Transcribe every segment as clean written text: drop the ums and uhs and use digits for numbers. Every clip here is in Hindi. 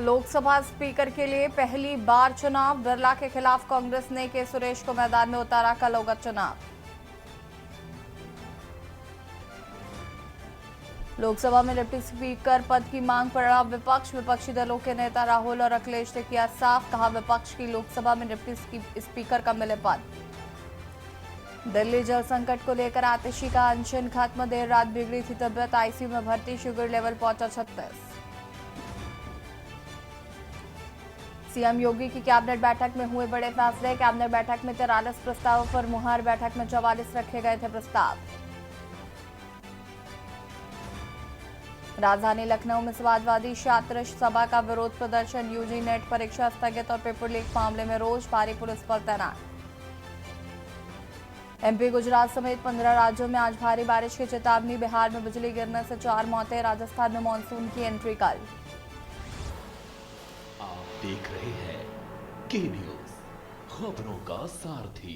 लोकसभा स्पीकर के लिए पहली बार चुनाव। बिरला के खिलाफ कांग्रेस ने के सुरेश को मैदान में उतारा। कल होगा चुनाव। लोकसभा में डिप्टी स्पीकर पद की मांग पर अड़ा विपक्ष। विपक्षी दलों के नेता राहुल और अखिलेश ने किया साफ, कहा विपक्ष की लोकसभा में डिप्टी स्पीकर का मिले पद। दिल्ली जल संकट को लेकर आतिशी का अनशन खत्म। देर रात बिगड़ी थी तबियत, आईसीयू में भर्ती। शुगर लेवल पहुंचा 36। सीएम योगी की कैबिनेट बैठक में हुए बड़े फैसले। कैबिनेट बैठक में 43 प्रस्तावों पर मुहर। बैठक में 44 रखे गए थे प्रस्ताव। राजधानी लखनऊ में समाजवादी छात्र सभा का विरोध प्रदर्शन। यूजी नेट परीक्षा स्थगित और पेपर लीक मामले में रोज भारी पुलिस बल तैनात। एमपी गुजरात समेत 15 राज्यों में आज भारी बारिश की चेतावनी। बिहार में बिजली गिरने से 4 मौतें। राजस्थान में मानसून की एंट्री कल। आप देख रहे हैं के न्यूज, खबरों का सारथी।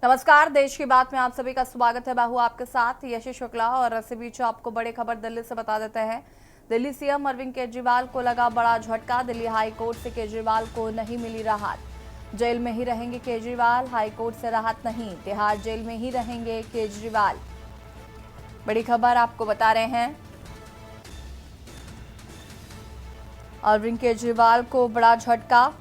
नमस्कार, देश की बात में आप सभी का स्वागत है। मैं हूं आपके साथ यशी शुक्ला और इसी बीच आपको बड़ी खबर दिल्ली से बता देते हैं। दिल्ली सीएम अरविंद केजरीवाल को लगा बड़ा झटका। दिल्ली हाई कोर्ट से केजरीवाल को नहीं मिली राहत। जेल में ही रहेंगे केजरीवाल, हाई कोर्ट से राहत नहीं। तिहाड़ जेल में ही रहेंगे केजरीवाल। बड़ी खबर आपको बता रहे हैं। अरविंद केजरीवाल को बड़ा झटका।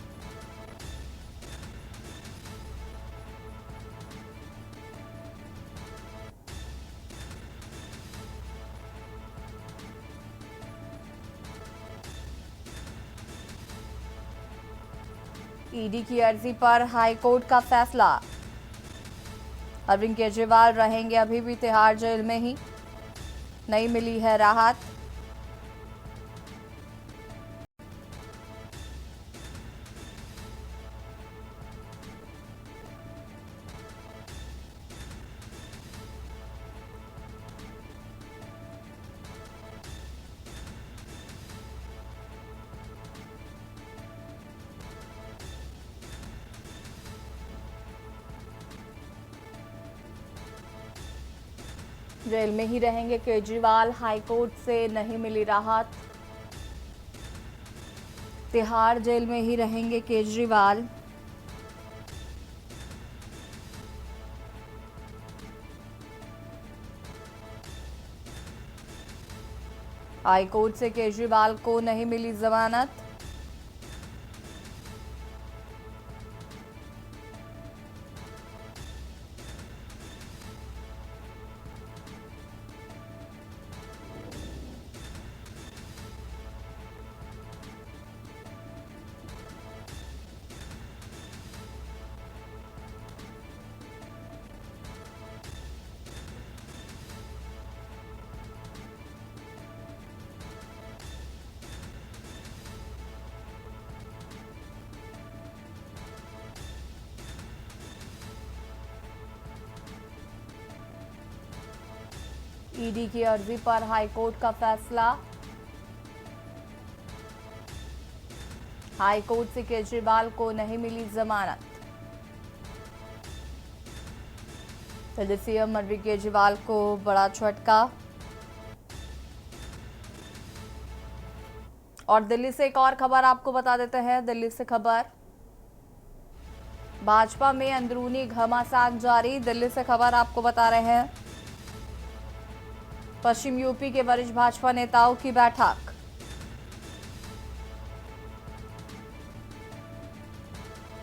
ईडी की अर्जी पर हाई कोर्ट का फैसला। अरविंद केजरीवाल रहेंगे अभी भी तिहाड़ जेल में ही, नहीं मिली है राहत। जेल में ही रहेंगे केजरीवाल, हाईकोर्ट से नहीं मिली राहत। तिहाड़ जेल में ही रहेंगे केजरीवाल। हाईकोर्ट से केजरीवाल को नहीं मिली जमानत। ईडी की अर्जी पर हाईकोर्ट का फैसला। हाईकोर्ट से केजरीवाल को नहीं मिली जमानत। दिल्ली सीएम अरविंद केजरीवाल को बड़ा झटका। और दिल्ली से एक और खबर आपको बता देते हैं। दिल्ली से खबर, भाजपा में अंदरूनी घमासान जारी। दिल्ली से खबर आपको बता रहे हैं। पश्चिम यूपी के वरिष्ठ भाजपा नेताओं की बैठक।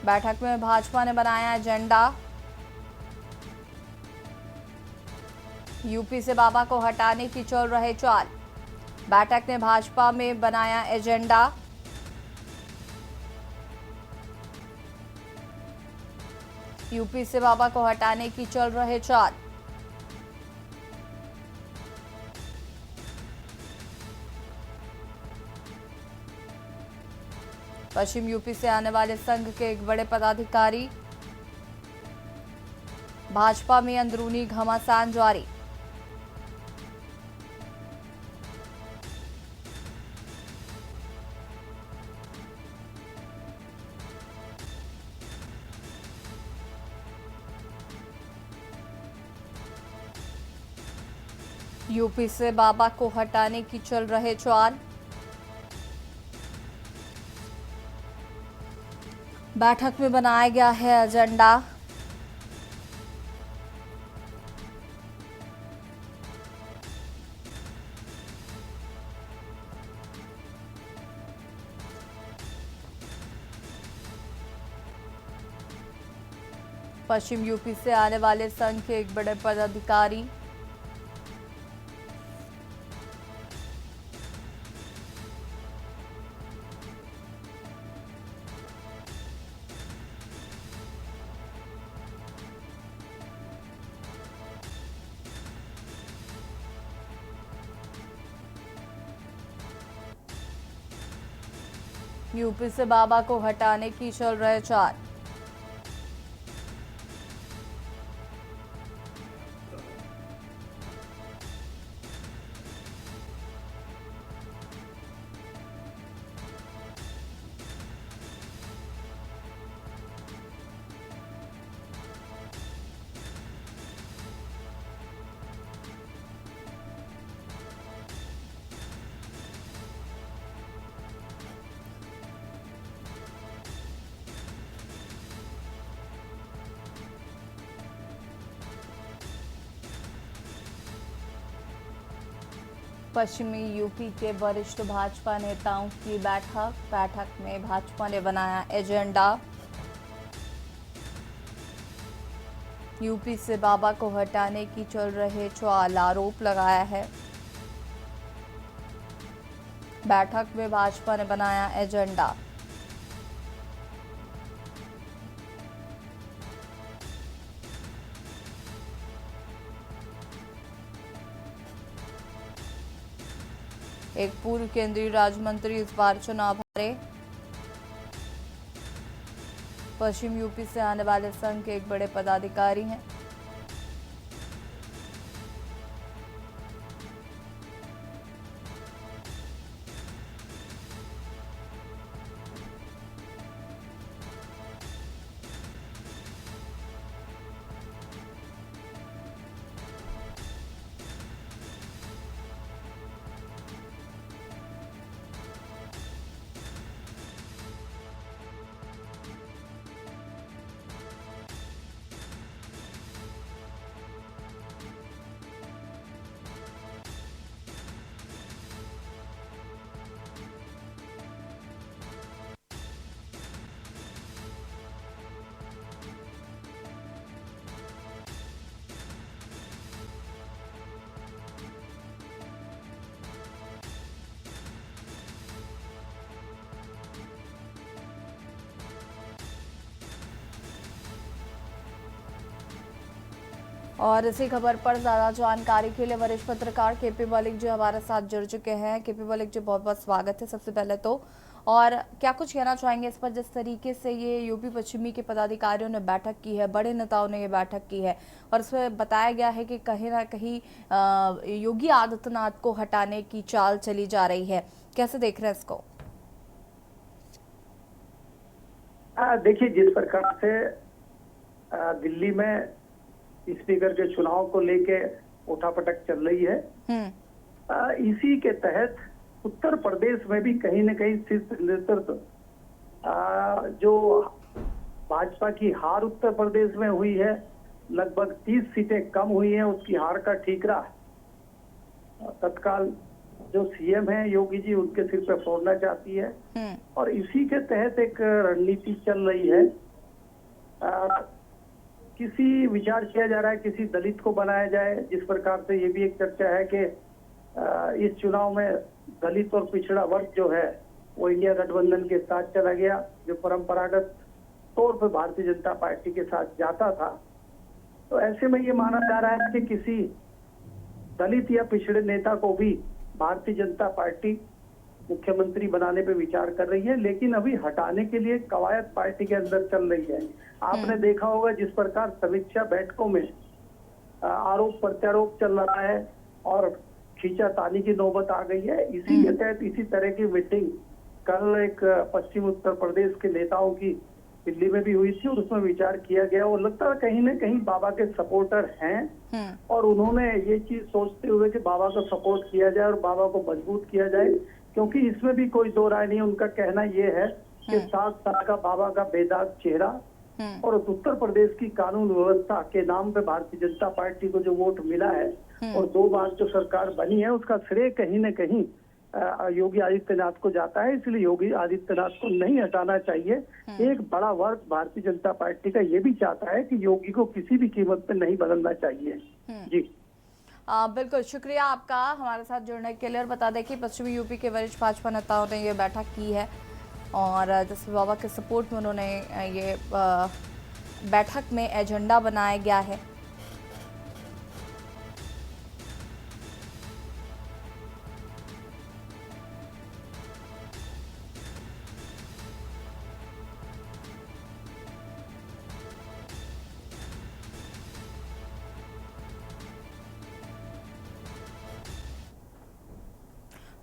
बैठक में भाजपा ने बनाया एजेंडा। यूपी से बाबा को हटाने की चल रहे चाल। बैठक ने भाजपा में बनाया एजेंडा। यूपी से बाबा को हटाने की चल रहे चाल। पश्चिम यूपी से आने वाले संघ के एक बड़े पदाधिकारी। भाजपा में अंदरूनी घमासान जारी। यूपी से बाबा को हटाने की चल रहे चाल। बैठक में बनाया गया है एजेंडा। पश्चिम यूपी से आने वाले संघ के एक बड़े पदाधिकारी यूपी से बाबा को हटाने की चल रहे चाल। पश्चिमी यूपी के वरिष्ठ भाजपा नेताओं की बैठक में भाजपा ने बनाया एजेंडा। यूपी से बाबा को हटाने की चल रहे चाल, आरोप लगाया है। बैठक में भाजपा ने बनाया एजेंडा। एक पूर्व केंद्रीय राज्य मंत्री इस बार चुनाव हारे। पश्चिम यूपी से आने वाले संघ के एक बड़े पदाधिकारी हैं। और इसी खबर पर ज्यादा जानकारी के लिए वरिष्ठ पत्रकार केपी मलिक जी हमारे साथ जुड़ चुके हैं। केपी मलिक जी, बहुत बहुत स्वागत है सबसे पहले तो। और क्या कुछ कहना चाहेंगे इस पर, जिस तरीके से ये यूपी पश्चिमी के पदाधिकारियों ने बैठक की है, बड़े नेताओं ने ये बैठक की है और इसमें बताया गया है कि कहीं ना कहीं योगी आदित्यनाथ को हटाने की चाल चली जा रही है, कैसे देख रहे हैं इसको? देखिए, जिस प्रकार से दिल्ली में स्पीकर के चुनाव को लेके उठापटक चल रही है, इसी के तहत उत्तर प्रदेश में भी कहीं न कहीं शीर्ष नेतृत्व जो भाजपा की हार उत्तर प्रदेश में हुई है, लगभग 30 सीटें कम हुई हैं, उसकी हार का ठीकरा तत्काल जो सीएम है योगी जी उनके सिर पे फोड़ना चाहती है। और इसी के तहत एक रणनीति चल रही है। किसी विचार किया जा रहा है किसी दलित को बनाया जाए, जिस प्रकार से ये भी एक चर्चा है कि इस चुनाव में दलित और पिछड़ा वर्ग जो है वो इंडिया गठबंधन के साथ चला गया, जो परंपरागत तौर पर भारतीय जनता पार्टी के साथ जाता था। तो ऐसे में ये माना जा रहा है कि किसी दलित या पिछड़े नेता को भी भारतीय जनता पार्टी मुख्यमंत्री बनाने पे विचार कर रही है, लेकिन अभी हटाने के लिए कवायद पार्टी के अंदर चल रही है। आपने देखा होगा जिस प्रकार समीक्षा बैठकों में आरोप प्रत्यारोप चल रहा है और खींचातानी की नौबत आ गई है। इसी के तहत इसी तरह की मीटिंग कल एक पश्चिम उत्तर प्रदेश के नेताओं की दिल्ली में भी हुई थी और उसमें विचार किया गया और लगता है कहीं ना कहीं बाबा के सपोर्टर हैं और उन्होंने ये चीज सोचते हुए कि बाबा को सपोर्ट किया जाए और बाबा को मजबूत किया जाए, क्योंकि इसमें भी कोई दो राय नहीं। उनका कहना ये है कि 7 साल का बाबा का बेदाग चेहरा और उत्तर प्रदेश की कानून व्यवस्था के नाम पे भारतीय जनता पार्टी को जो वोट मिला है और 2 बार जो सरकार बनी है उसका श्रेय कहीं न कहीं योगी आदित्यनाथ को जाता है। इसलिए योगी आदित्यनाथ को नहीं हटाना चाहिए। एक बड़ा वर्ग भारतीय जनता पार्टी का ये भी चाहता है कि योगी को किसी भी कीमत पे नहीं बदलना चाहिए। जी बिल्कुल, शुक्रिया आपका हमारे साथ जुड़ने के लिए। और बता दें कि पश्चिमी यूपी के वरिष्ठ भाजपा नेताओं ने ये बैठक की है और जिसमें बाबा के सपोर्ट में उन्होंने ये बैठक में एजेंडा बनाया गया है।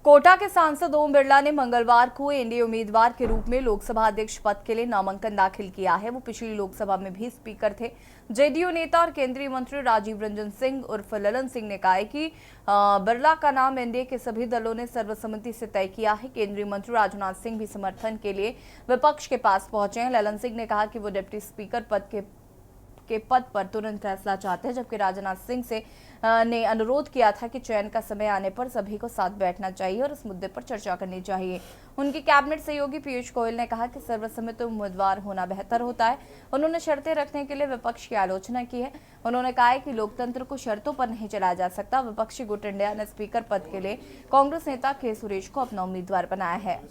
कोटा के सांसद ओम बिरला ने मंगलवार को एनडीए उम्मीदवार के रूप में लोकसभा अध्यक्ष पद के लिए नामांकन दाखिल किया है। वो पिछली लोकसभा में भी स्पीकर थे। जेडीयू नेता और केंद्रीय मंत्री राजीव रंजन सिंह उर्फ ललन सिंह ने कहा है कि बिरला का नाम एनडीए के सभी दलों ने सर्वसम्मति से तय किया है। केंद्रीय मंत्री राजनाथ सिंह भी समर्थन के लिए विपक्ष के पास पहुंचे हैं। ललन सिंह ने कहा कि वो डिप्टी स्पीकर पद पर तुरंत फैसला चाहते हैं, जबकि राजनाथ सिंह ने अनुरोध किया था कि चयन का समय आने पर सभी को साथ बैठना चाहिए और इस मुद्दे पर चर्चा करनी चाहिए। उनके कैबिनेट सहयोगी पीयूष गोयल ने कहा कि सर्वसम्मत उम्मीदवार होना बेहतर होता है। उन्होंने शर्तें रखने के लिए विपक्ष की आलोचना की है। उन्होंने कहा है कि लोकतंत्र को शर्तों पर नहीं चलाया जा सकता। विपक्षी गुट इंडिया ने स्पीकर पद के लिए कांग्रेस नेता के सुरेश को अपना उम्मीदवार बनाया है।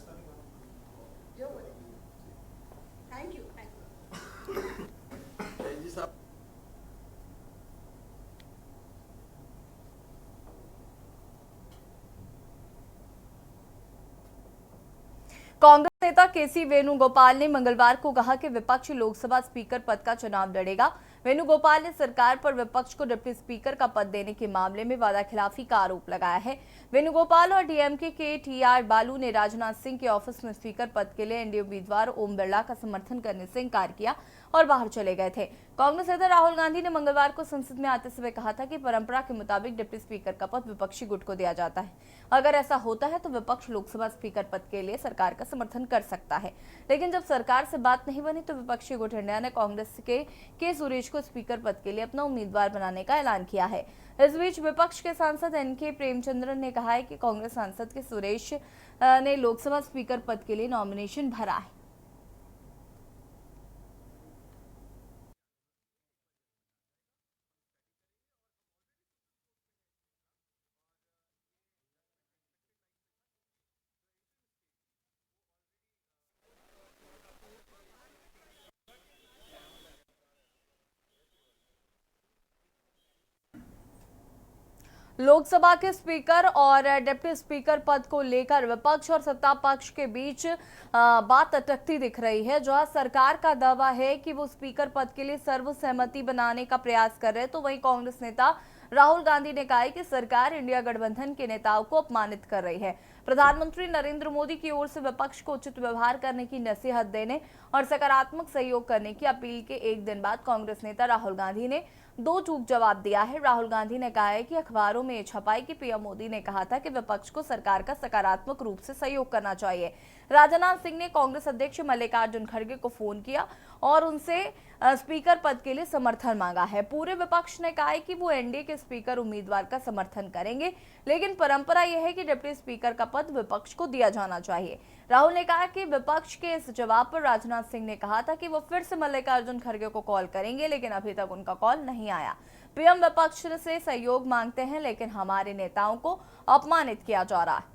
कांग्रेस नेता केसी वेणुगोपाल ने मंगलवार को कहा कि विपक्ष लोकसभा स्पीकर पद का चुनाव लड़ेगा। वेणुगोपाल ने सरकार पर विपक्ष को डिप्टी स्पीकर का पद देने के मामले में वादाखिलाफी का आरोप लगाया है। वेणुगोपाल और डीएमके के टीआर बालू ने राजनाथ सिंह के ऑफिस में स्पीकर पद के लिए एनडीए उम्मीदवार ओम बिरला का समर्थन करने से इंकार किया और बाहर चले गए थे। कांग्रेस नेता राहुल गांधी ने मंगलवार को संसद में आते समय कहा था कि परंपरा के मुताबिक डिप्टी स्पीकर का पद विपक्षी गुट को दिया जाता है। अगर ऐसा होता है तो विपक्ष लोकसभा स्पीकर पद के लिए सरकार का समर्थन कर सकता है, लेकिन जब सरकार से बात नहीं बनी तो विपक्षी गुट इंडिया ने कांग्रेस के सुरेश को स्पीकर पद के लिए अपना उम्मीदवार बनाने का ऐलान किया है। इस बीच विपक्ष के सांसद एनके प्रेमचंद्रन ने कहा है कि कांग्रेस सांसद के सुरेश ने लोकसभा स्पीकर पद के लिए नॉमिनेशन भरा है। लोकसभा के स्पीकर और डिप्टी स्पीकर पद को लेकर विपक्ष और सत्ता पक्ष के बीच बात अटकती दिख रही है। जहां सरकार का दावा है कि वो स्पीकर पद के लिए सर्वसहमति बनाने का प्रयास कर रहे हैं, तो वहीं कांग्रेस नेता राहुल गांधी ने कहा है कि सरकार इंडिया गठबंधन के नेताओं को अपमानित कर रही है। प्रधानमंत्री नरेंद्र मोदी की ओर से विपक्ष को उचित व्यवहार करने की नसीहत देने और सकारात्मक सहयोग करने की अपील के एक दिन बाद कांग्रेस नेता राहुल गांधी ने दो टूक जवाब दिया है। राहुल गांधी ने कहा है कि अखबारों में छपाई कि पीएम मोदी ने कहा था कि विपक्ष को सरकार का सकारात्मक रूप से सहयोग करना चाहिए। राजनाथ सिंह ने कांग्रेस अध्यक्ष मल्लिकार्जुन खड़गे को फोन किया और उनसे स्पीकर पद के लिए समर्थन मांगा है। पूरे विपक्ष ने कहा है कि वो एनडीए के स्पीकर उम्मीदवार का समर्थन करेंगे, लेकिन परंपरा यह है कि डिप्टी स्पीकर का पद विपक्ष को दिया जाना चाहिए। राहुल ने कहा कि विपक्ष के इस जवाब पर राजनाथ सिंह ने कहा था कि वो फिर से मल्लिकार्जुन खड़गे को कॉल करेंगे, लेकिन अभी तक उनका कॉल नहीं आया। पीएम विपक्ष से सहयोग मांगते हैं, लेकिन हमारे नेताओं को अपमानित किया जा रहा है।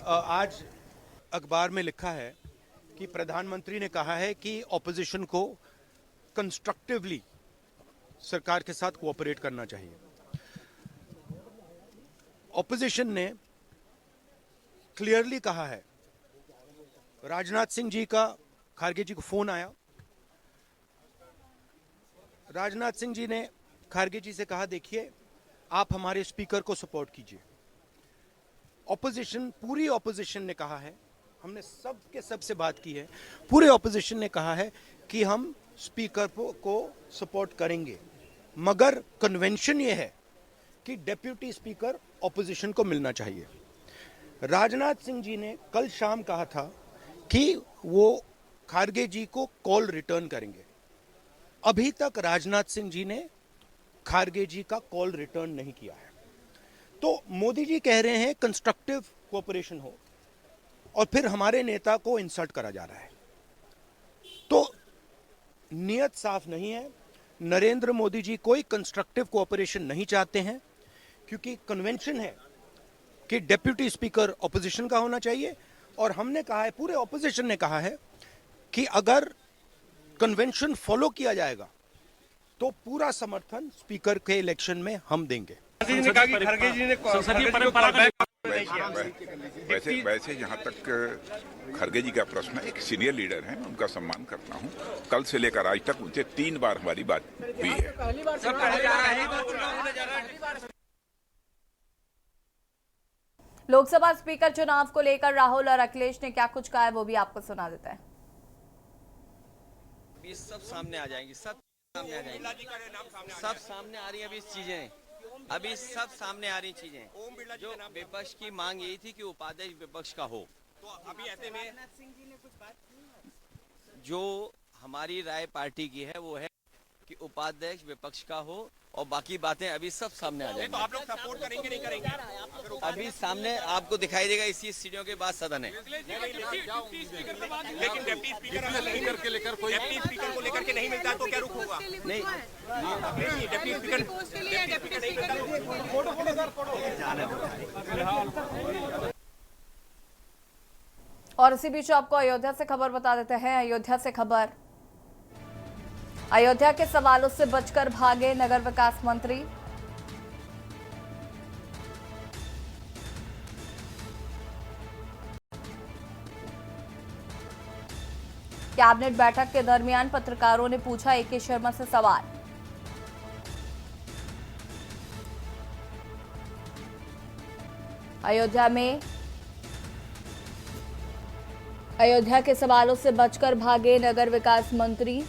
आज अखबार में लिखा है कि प्रधानमंत्री ने कहा है कि ऑपोजिशन को कंस्ट्रक्टिवली सरकार के साथ कोऑपरेट करना चाहिए। ऑपोजिशन ने क्लियरली कहा है, राजनाथ सिंह जी का खारगे जी को फोन आया। राजनाथ सिंह जी ने खारगे जी से कहा, देखिए आप हमारे स्पीकर को सपोर्ट कीजिए। ऑपोजिशन, पूरी ऑपोजिशन ने कहा है हमने सबसे बात की है। पूरे ऑपोजिशन ने कहा है कि हम स्पीकर को सपोर्ट करेंगे, मगर कन्वेंशन ये है कि डेप्यूटी स्पीकर ऑपोजिशन को मिलना चाहिए। राजनाथ सिंह जी ने कल शाम कहा था कि वो खारगे जी को कॉल रिटर्न करेंगे। अभी तक राजनाथ सिंह जी ने खारगे जी का कॉल रिटर्न नहीं किया है। तो मोदी जी कह रहे हैं कंस्ट्रक्टिव कोऑपरेशन हो, और फिर हमारे नेता को इंसल्ट करा जा रहा है। तो नियत साफ नहीं है। नरेंद्र मोदी जी कोई कंस्ट्रक्टिव कोऑपरेशन नहीं चाहते हैं, क्योंकि कन्वेंशन है कि डेप्यूटी स्पीकर ऑपोजिशन का होना चाहिए। और हमने कहा है, पूरे ऑपोजिशन ने कहा है कि अगर कन्वेंशन फॉलो किया जाएगा तो पूरा समर्थन स्पीकर के इलेक्शन में हम देंगे। वैसे जहाँ तक खरगे जी का प्रश्न है, एक सीनियर लीडर हैं, उनका सम्मान करता हूँ। कल से लेकर आज तक उनसे 3 बार हमारी बात हुई है। लोकसभा स्पीकर चुनाव को लेकर राहुल और अखिलेश ने क्या कुछ कहा है, वो भी आपको सुना देता है। ये सब सामने आ जाएंगी, सब सामने आ जाएंगी, सब सामने आ रही है अभी चीजें, अभी सब सामने आ रही चीजें। जो विपक्ष की मांग यही थी कि उपाध्यक्ष विपक्ष का हो, तो अभी ऐसे में जो हमारी राय पार्टी की है वो है कि उपाध्यक्ष विपक्ष का हो, और बाकी बातें अभी सब सामने आ जाएंगी। तो आप लोग सपोर्ट करेंगे नहीं करेंगे, अभी सामने आपको दिखाई देगा। इसी सीढ़ियों के बाद सदन है। लेकिन डिप्टी स्पीकर के लेकर कोई डिप्टी स्पीकर को लेकर के नहीं मिलता है तो क्या रुख होगा? नहीं, डिप्टी स्पीकर नहीं मिलता। और इसी बीच आपको अयोध्या से खबर बता देते हैं। अयोध्या से खबर, अयोध्या के सवालों से बचकर भागे नगर विकास मंत्री। कैबिनेट बैठक के दरमियान पत्रकारों ने पूछा ए.के. शर्मा से सवाल। अयोध्या के सवालों से बचकर भागे नगर विकास मंत्री।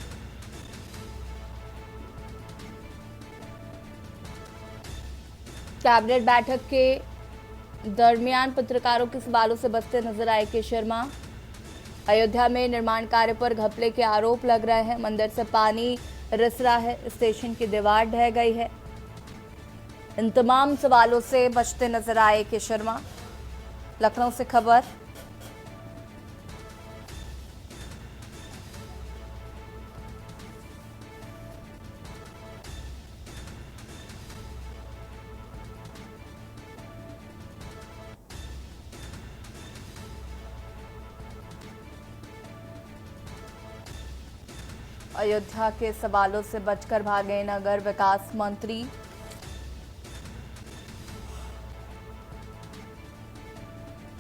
कैबिनेट बैठक के दरमियान पत्रकारों के सवालों से बचते नजर आए के शर्मा। अयोध्या में निर्माण कार्य पर घपले के आरोप लग रहे हैं। मंदिर से पानी रिस रहा है, स्टेशन की दीवार ढह गई है। इन तमाम सवालों से बचते नजर आए के शर्मा। लखनऊ से खबर, अयोध्या के सवालों से बचकर भागे नगर विकास मंत्री।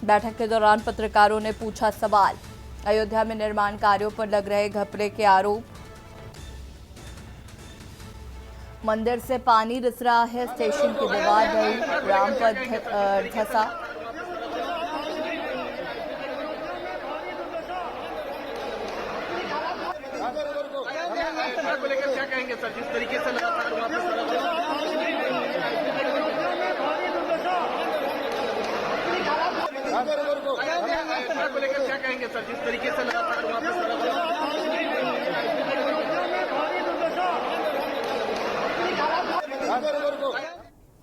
बैठक के दौरान पत्रकारों ने पूछा सवाल। अयोध्या में निर्माण कार्यों पर लग रहे घपले के आरोप। मंदिर से पानी रिस रहा है, स्टेशन की दीवार ढही, रामपथ धंसा। को लेकर क्या कहेंगे सर, जिस तरीके से लगातार वहाँ पे को लेकर क्या कहेंगे सर, जिस तरीके से लगातार वहाँ पे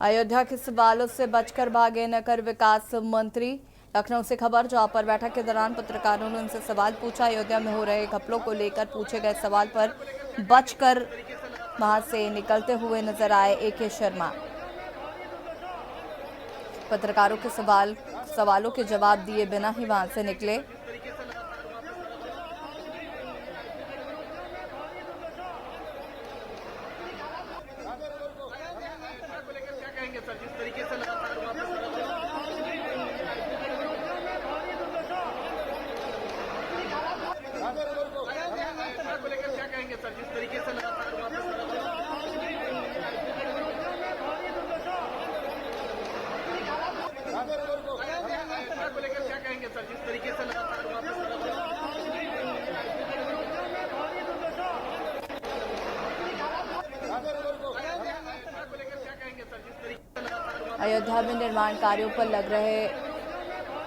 अयोध्या के सवालों से बचकर भागे नगर विकास मंत्री। लखनऊ से खबर, जहां पर बैठक के दौरान पत्रकारों ने उनसे सवाल पूछा। अयोध्या में हो रहे घपलों को लेकर पूछे गए सवाल पर बचकर वहां से निकलते हुए नजर आए ए.के. शर्मा। पत्रकारों के सवालों के जवाब दिए बिना ही वहां से निकले। को लेकर क्या कहेंगे सर, जिस तरीके से लगातार अयोध्या में निर्माण कार्यों पर लग रहे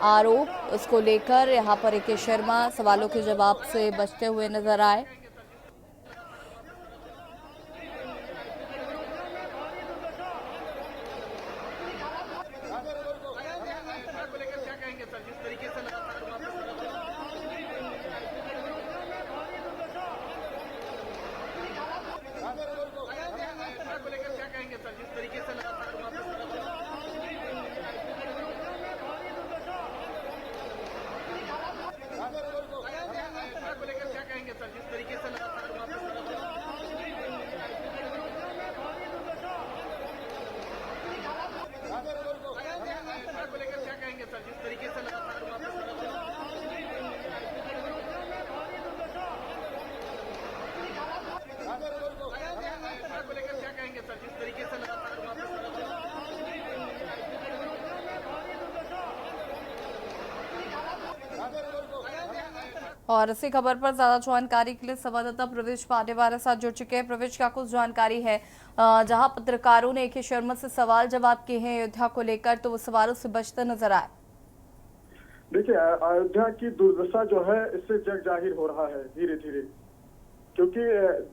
आरोप, उसको लेकर यहाँ पर ए.के. शर्मा सवालों के जवाब से बचते हुए नजर आए। और इसी खबर पर ज्यादा जानकारी के लिए संवाददाता प्रवेश पांडे हमारे साथ जुड़ चुके हैं। प्रवेश, क्या कुछ जानकारी है? जहां पत्रकारों ने ए.के. शर्मा से सवाल जवाब किए हैं अयोध्या को लेकर, तो वो सवालों से बचते नजर आए। देखिए, अयोध्या की दुर्दशा जो है इससे जग जाहिर हो रहा है धीरे धीरे, क्योंकि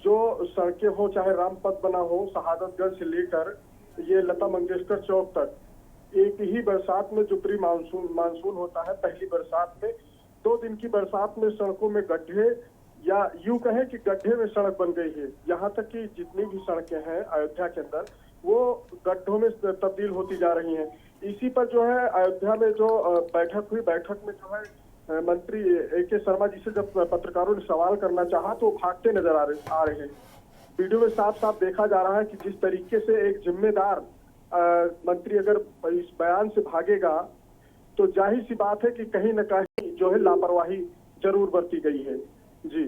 जो सड़कें हो, चाहे रामपथ बना हो, शहादतगंज से लेकर ये लता मंगेशकर चौक तक, एक ही बरसात में जो प्री मानसून होता है, पहली बरसात में 2 दिन की बरसात में सड़कों में गड्ढे, या यूं कहें कि गड्ढे में सड़क बन गई है। यहाँ तक कि जितनी भी सड़कें हैं अयोध्या के अंदर वो गड्ढों में तब्दील होती जा रही हैं। इसी पर जो है अयोध्या में जो बैठक हुई, बैठक में जो है मंत्री ए.के. शर्मा जी से जब पत्रकारों ने सवाल करना चाहा तो भागते नजर आ रहे हैं। वीडियो में साफ साफ देखा जा रहा है कि जिस तरीके से एक जिम्मेदार मंत्री अगर इस बयान से भागेगा तो जाहिर सी बात है कि कहीं न कहीं जो है लापरवाही जरूर बरती गई है। जी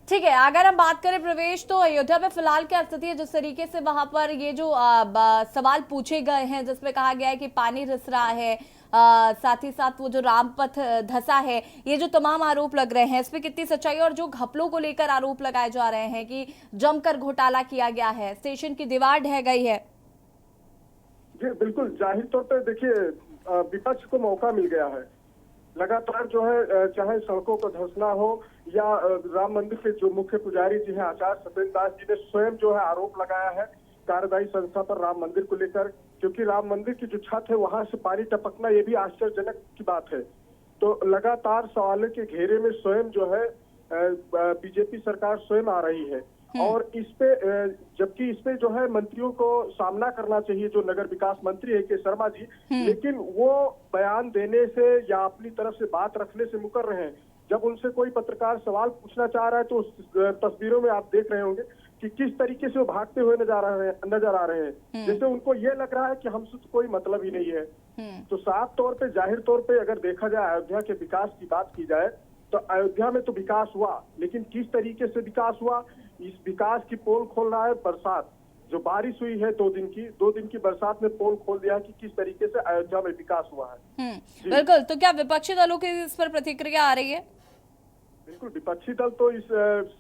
ठीक है, अगर हम बात करें प्रवेश, तो अयोध्या में फिलहाल क्या स्थिति है? जिस तरीके से वहां पर ये जो सवाल पूछे गए हैं जिसमें कहा गया है कि पानी रिस रहा है, साथ ही साथ वो जो रामपथ धंसा है, ये जो तमाम आरोप लग रहे हैं, इस पे कितनी सच्चाई, और जो घपलों को लेकर आरोप लगाए जा रहे हैं कि जमकर घोटाला किया गया है, स्टेशन की दीवार ढह गई है? जी बिल्कुल, जाहिर तौर पर देखिए विपक्ष को मौका मिल गया है लगातार, जो है चाहे सड़कों को धंसना हो या राम मंदिर के जो मुख्य पुजारी जी हैं आचार्य सत्येंद्र दास जी ने स्वयं जो है आरोप लगाया है कार्यदायी संस्था पर राम मंदिर को लेकर, क्योंकि राम मंदिर की जो छत है वहां से पानी टपकना ये भी आश्चर्यजनक की बात है। तो लगातार सवालों के घेरे में स्वयं जो है बीजेपी सरकार स्वयं आ रही है, और इस पे जबकि इस पे जो है मंत्रियों को सामना करना चाहिए, जो नगर विकास मंत्री है के शर्मा जी, लेकिन वो बयान देने से या अपनी तरफ से बात रखने से मुकर रहे हैं। जब उनसे कोई पत्रकार सवाल पूछना चाह रहा है तो उस तस्वीरों में आप देख रहे होंगे कि किस तरीके से वो भागते हुए नजर आ रहे हैं, जैसे उनको ये लग रहा है कि हमसे तो कोई मतलब ही नहीं है। तो साफ तौर पे, जाहिर तौर पे अगर देखा जाए अयोध्या के विकास की बात की जाए तो अयोध्या में तो विकास हुआ, लेकिन किस तरीके से विकास हुआ, इस विकास की पोल खोल रहा है बरसात। जो बारिश हुई है 2 दिन की बरसात में पोल खोल दिया कि किस तरीके से अयोध्या में विकास हुआ है। बिल्कुल, तो क्या विपक्षी दलों की इस पर प्रतिक्रिया आ रही है? बिल्कुल, विपक्षी दल तो इस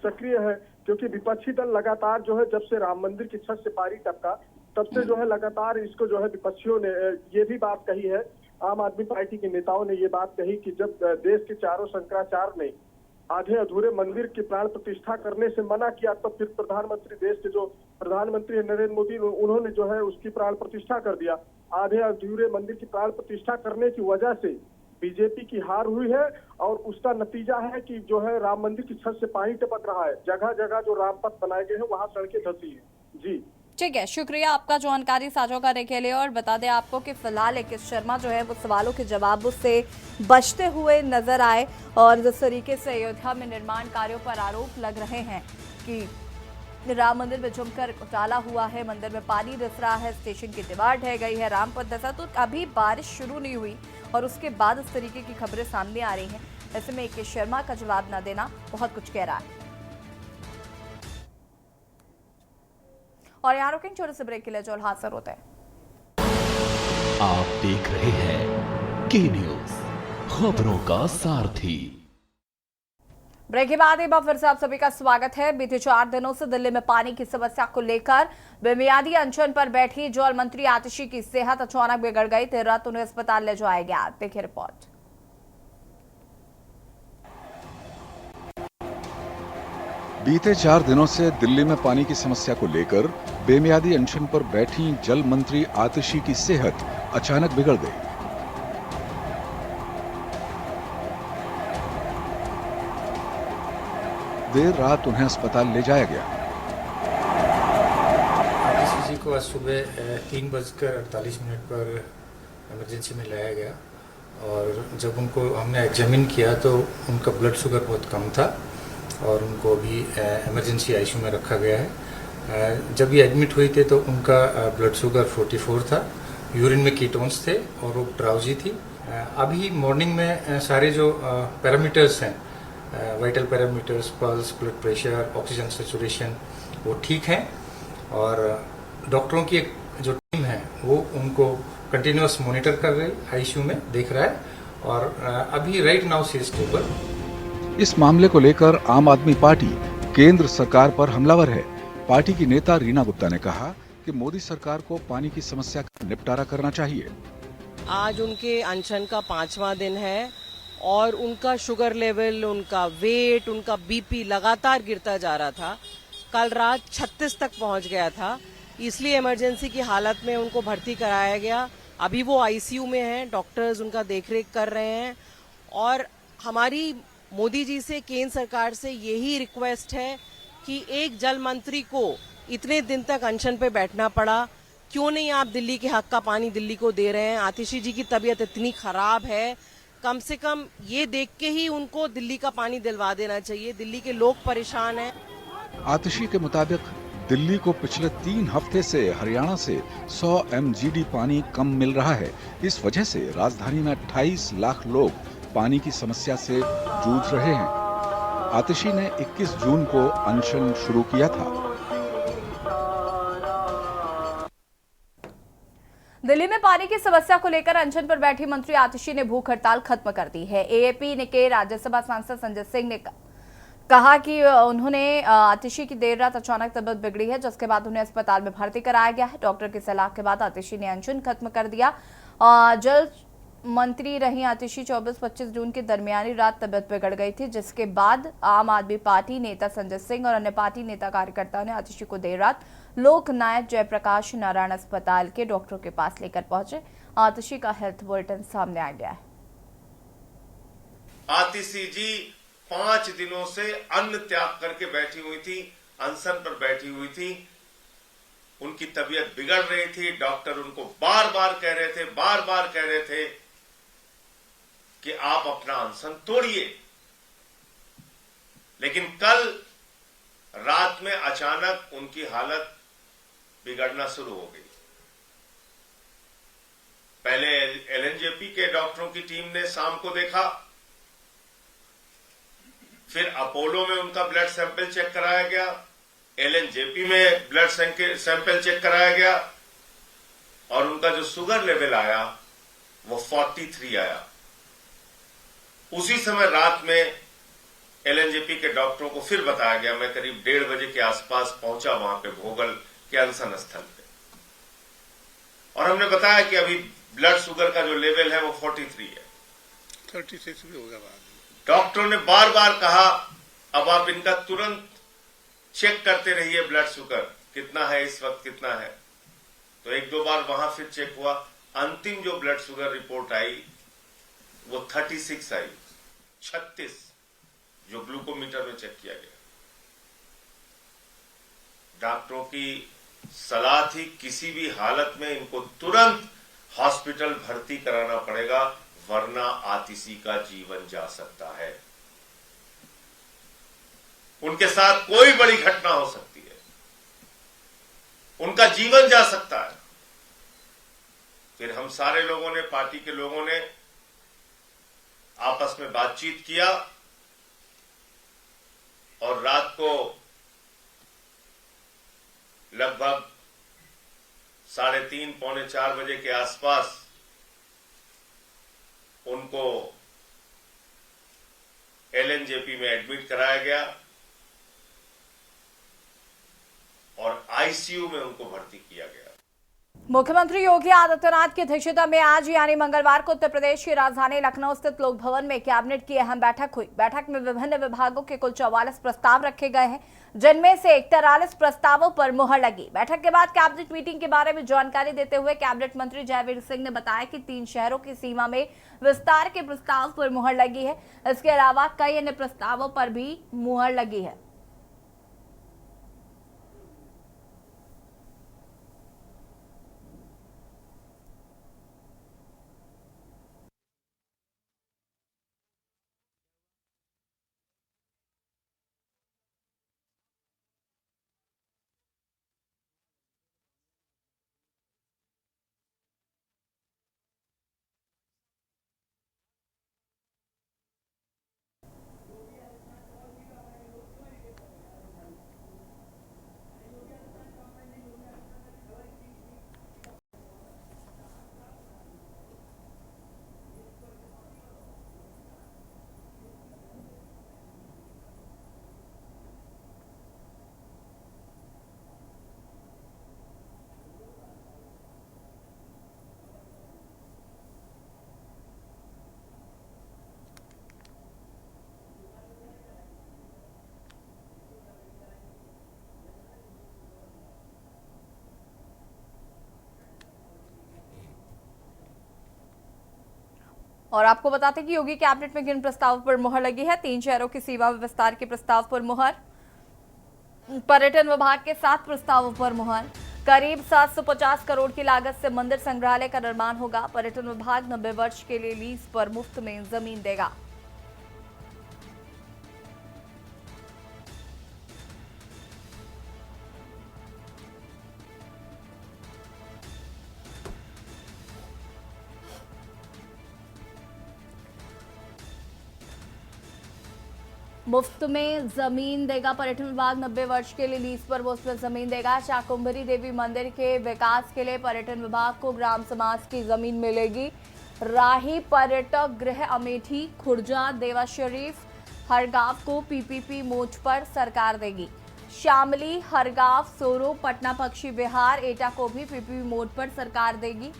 सक्रिय है, क्योंकि विपक्षी दल लगातार जो है जब से राम मंदिर की छत से पानी टपका तब से जो है लगातार इसको जो है विपक्षियों ने ये भी बात कही है, आम आदमी पार्टी के नेताओं ने ये बात कही कि जब देश के चारों शंकराचार्य ने आधे अधूरे मंदिर की प्राण प्रतिष्ठा करने से मना किया, तो फिर प्रधानमंत्री, देश के जो प्रधानमंत्री नरेंद्र मोदी, उन्होंने जो है उसकी प्राण प्रतिष्ठा कर दिया। आधे अधूरे मंदिर की प्राण प्रतिष्ठा करने की वजह से बीजेपी की हार हुई है, और उसका नतीजा है कि जो है राम मंदिर की छत से पानी टपक रहा है। जगह जगह जो रामपथ बनाए गए हैं वहां सड़कें धंसी है। जी ठीक है, शुक्रिया आपका जानकारी साझा करने के लिए। और बता दें आपको कि फिलहाल ए.के. शर्मा जो है वो सवालों के जवाबों से बचते हुए नजर आए, और जिस तरीके से अयोध्या में निर्माण कार्यों पर आरोप लग रहे हैं कि राम मंदिर में जमकर घोटाला हुआ है, मंदिर में पानी रिस रहा है, स्टेशन की दीवार ढह गई है, रामपथ धंसा, तो अभी बारिश शुरू नहीं हुई और उसके बाद इस तरीके की खबरें सामने आ रही हैं। ऐसे में ए.के. शर्मा का जवाब न देना बहुत कुछ कह रहा है। और यहाँ रुकेंगे, छोटे से ब्रेक के लिए, जो हाजिर होते हैं। आप देख रहे हैं के न्यूज़, खबरों का सारथी। ब्रेक के बाद एक बार फिर से आप सभी का स्वागत है। बीते 4 दिनों से दिल्ली में पानी की समस्या को लेकर बेमियादी अनशन पर बैठी जल मंत्री आतिशी की सेहत अचानक बिगड़ गई। देर रात उन्हें अस्पताल ले जाया गया। देखिए रिपोर्ट। बीते 4 दिनों से दिल्ली में पानी की समस्या को लेकर बेमियादी अनशन पर बैठी जल मंत्री आतिशी की सेहत अचानक बिगड़ गई। देर रात उन्हें अस्पताल ले जाया गया। आतिशी जी को आज सुबह 3:48 पर इमरजेंसी में लाया गया और जब उनको हमने एग्जामिन किया तो उनका ब्लड शुगर बहुत कम था और उनको अभी इमरजेंसी आईसीयू में रखा गया है। जब ये एडमिट हुई थे तो उनका ब्लड शुगर 44 था, यूरिन में कीटोन्स थे और वो ड्राउजी थी। अभी मॉर्निंग में सारे जो पैरामीटर्स हैं, vital parameters, pulse, blood pressure, oxygen saturation, वो ठीक हैं और डॉक्टरों की एक जो टीम है वो उनको कंटिन्यूअस मॉनिटर कर रही है, आईसीयू में देख रहा है और अभी right now she is stable. इस मामले को लेकर आम आदमी पार्टी केंद्र सरकार पर हमलावर है। पार्टी की नेता रीना गुप्ता ने कहा कि मोदी सरकार को पानी की समस्या का निपटारा करना चाहिए। आज उनके अनशन का 5वां दिन है और उनका शुगर लेवल, उनका वेट, उनका बीपी लगातार गिरता जा रहा था। कल रात 36 तक पहुंच गया था, इसलिए इमरजेंसी की हालत में उनको भर्ती कराया गया। अभी वो आईसीयू में हैं, डॉक्टर्स उनका देखरेख कर रहे हैं और हमारी मोदी जी से, केंद्र सरकार से यही रिक्वेस्ट है कि एक जल मंत्री को इतने दिन तक अनशन पे बैठना पड़ा। क्यों नहीं आप दिल्ली के हक का पानी दिल्ली को दे रहे हैं? आतिशी जी की तबीयत इतनी खराब है, कम से कम ये देख के ही उनको दिल्ली का पानी दिलवा देना चाहिए। दिल्ली के लोग परेशान हैं। आतिशी के मुताबिक दिल्ली को पिछले 3 हफ्ते से हरियाणा से 100 mgd पानी कम मिल रहा है। इस वजह से राजधानी में 28 लाख लोग पानी की समस्या से जूझ रहे हैं। आतिशी ने 21 जून को अनशन शुरू किया था। दिल्ली में पानी की समस्या को लेकर अनशन पर बैठी मंत्री आतिशी ने भूख हड़ताल खत्म कर दी है। एएपी के राज्यसभा सांसद संजय सिंह ने कहा कि उन्होंने आतिशी की देर रात अचानक तबीयत बिगड़ी है, जिसके बाद उन्हें अस्पताल में भर्ती कराया गया है। डॉक्टर की सलाह के बाद आतिशी ने अनशन खत्म कर दिया। जल मंत्री रही आतिशी 24-25 जून की दरमियानी रात तबीयत बिगड़ गई थी, जिसके बाद आम आदमी पार्टी नेता संजय सिंह और अन्य पार्टी नेता कार्यकर्ताओं ने आतिशी को देर रात लोकनायक जयप्रकाश नारायण अस्पताल के डॉक्टरों के पास लेकर पहुंचे। आतिशी का हेल्थ बुलेटिन सामने आ गया है। आतिशी जी 5 दिनों से अन्न त्याग करके बैठी हुई थी, अनशन पर बैठी हुई थी। उनकी तबीयत बिगड़ रही थी। डॉक्टर उनको बार बार कह रहे थे कि आप अपना अनशन तोड़िए, लेकिन कल रात में अचानक उनकी हालत बिगड़ना शुरू हो गई। पहले एलएनजेपी के डॉक्टरों की टीम ने शाम को देखा, फिर अपोलो में उनका ब्लड सैंपल चेक कराया गया, एलएनजेपी में ब्लड सैंपल चेक कराया गया और उनका जो शुगर लेवल आया वो 43 आया। उसी समय रात में एलएनजेपी के डॉक्टरों को फिर बताया गया। मैं करीब 1:30 बजे के आसपास पहुंचा वहां पे भोगल के अनशन स्थल पे और हमने बताया कि अभी ब्लड शुगर का जो लेवल है वो 43 है। 36 भी होगा बाद। डॉक्टरों ने बार बार कहा अब आप इनका तुरंत चेक करते रहिए, ब्लड शुगर कितना है इस वक्त, कितना है। तो 1-2 बार वहां फिर चेक हुआ। अंतिम जो ब्लड शुगर रिपोर्ट आई वो 36 आई, 36 जो ग्लूकोमीटर में चेक किया गया। डॉक्टरों की सलाह थी किसी भी हालत में इनको तुरंत हॉस्पिटल भर्ती कराना पड़ेगा, वरना आतिशी का जीवन जा सकता है। उनके साथ कोई बड़ी घटना हो सकती है, उनका जीवन जा सकता है। फिर हम सारे लोगों ने, पार्टी के लोगों ने आपस में बातचीत किया और रात को लगभग 3:30 पौने 4 बजे के आसपास उनको एलएनजेपी में एडमिट कराया गया और आईसीयू में उनको भर्ती किया गया। मुख्यमंत्री योगी आदित्यनाथ की अध्यक्षता में आज यानी मंगलवार को उत्तर प्रदेश की राजधानी लखनऊ स्थित लोक भवन में कैबिनेट की अहम बैठक हुई। बैठक में विभिन्न विभागों के कुल 44 प्रस्ताव रखे गए हैं, जिनमें से 43 प्रस्तावों पर मुहर लगी। बैठक के बाद कैबिनेट मीटिंग के बारे में जानकारी देते हुए कैबिनेट मंत्री जयवीर सिंह ने बताया कि 3 शहरों की सीमा में विस्तार के प्रस्ताव पर मुहर लगी है। इसके अलावा कई अन्य प्रस्तावों पर भी मुहर लगी है। और आपको बताते हैं कि योगी कैबिनेट में किन प्रस्तावों पर मुहर लगी है। 3 शहरों की सीमा विस्तार के प्रस्ताव पर मुहर, पर्यटन विभाग के 7 प्रस्तावों पर मुहर, करीब 750 करोड़ की लागत से मंदिर संग्रहालय का निर्माण होगा। पर्यटन विभाग 90 वर्ष के लिए लीज पर मुफ्त में जमीन देगा। मुफ्त में जमीन देगा पर्यटन विभाग। 90 वर्ष के लिए लीज पर मुफ्त में जमीन देगा। शाकुंभरी देवी मंदिर के विकास के लिए पर्यटन विभाग को ग्राम समाज की जमीन मिलेगी। राही पर्यटक गृह अमेठी, खुर्जा, देवा शरीफ, हरगांव को पीपीपी मोड पर सरकार देगी। शामली, हरगांव, सोरो, पटना पक्षी विहार, एटा को भी पीपीपी मोड पर सरकार देगी।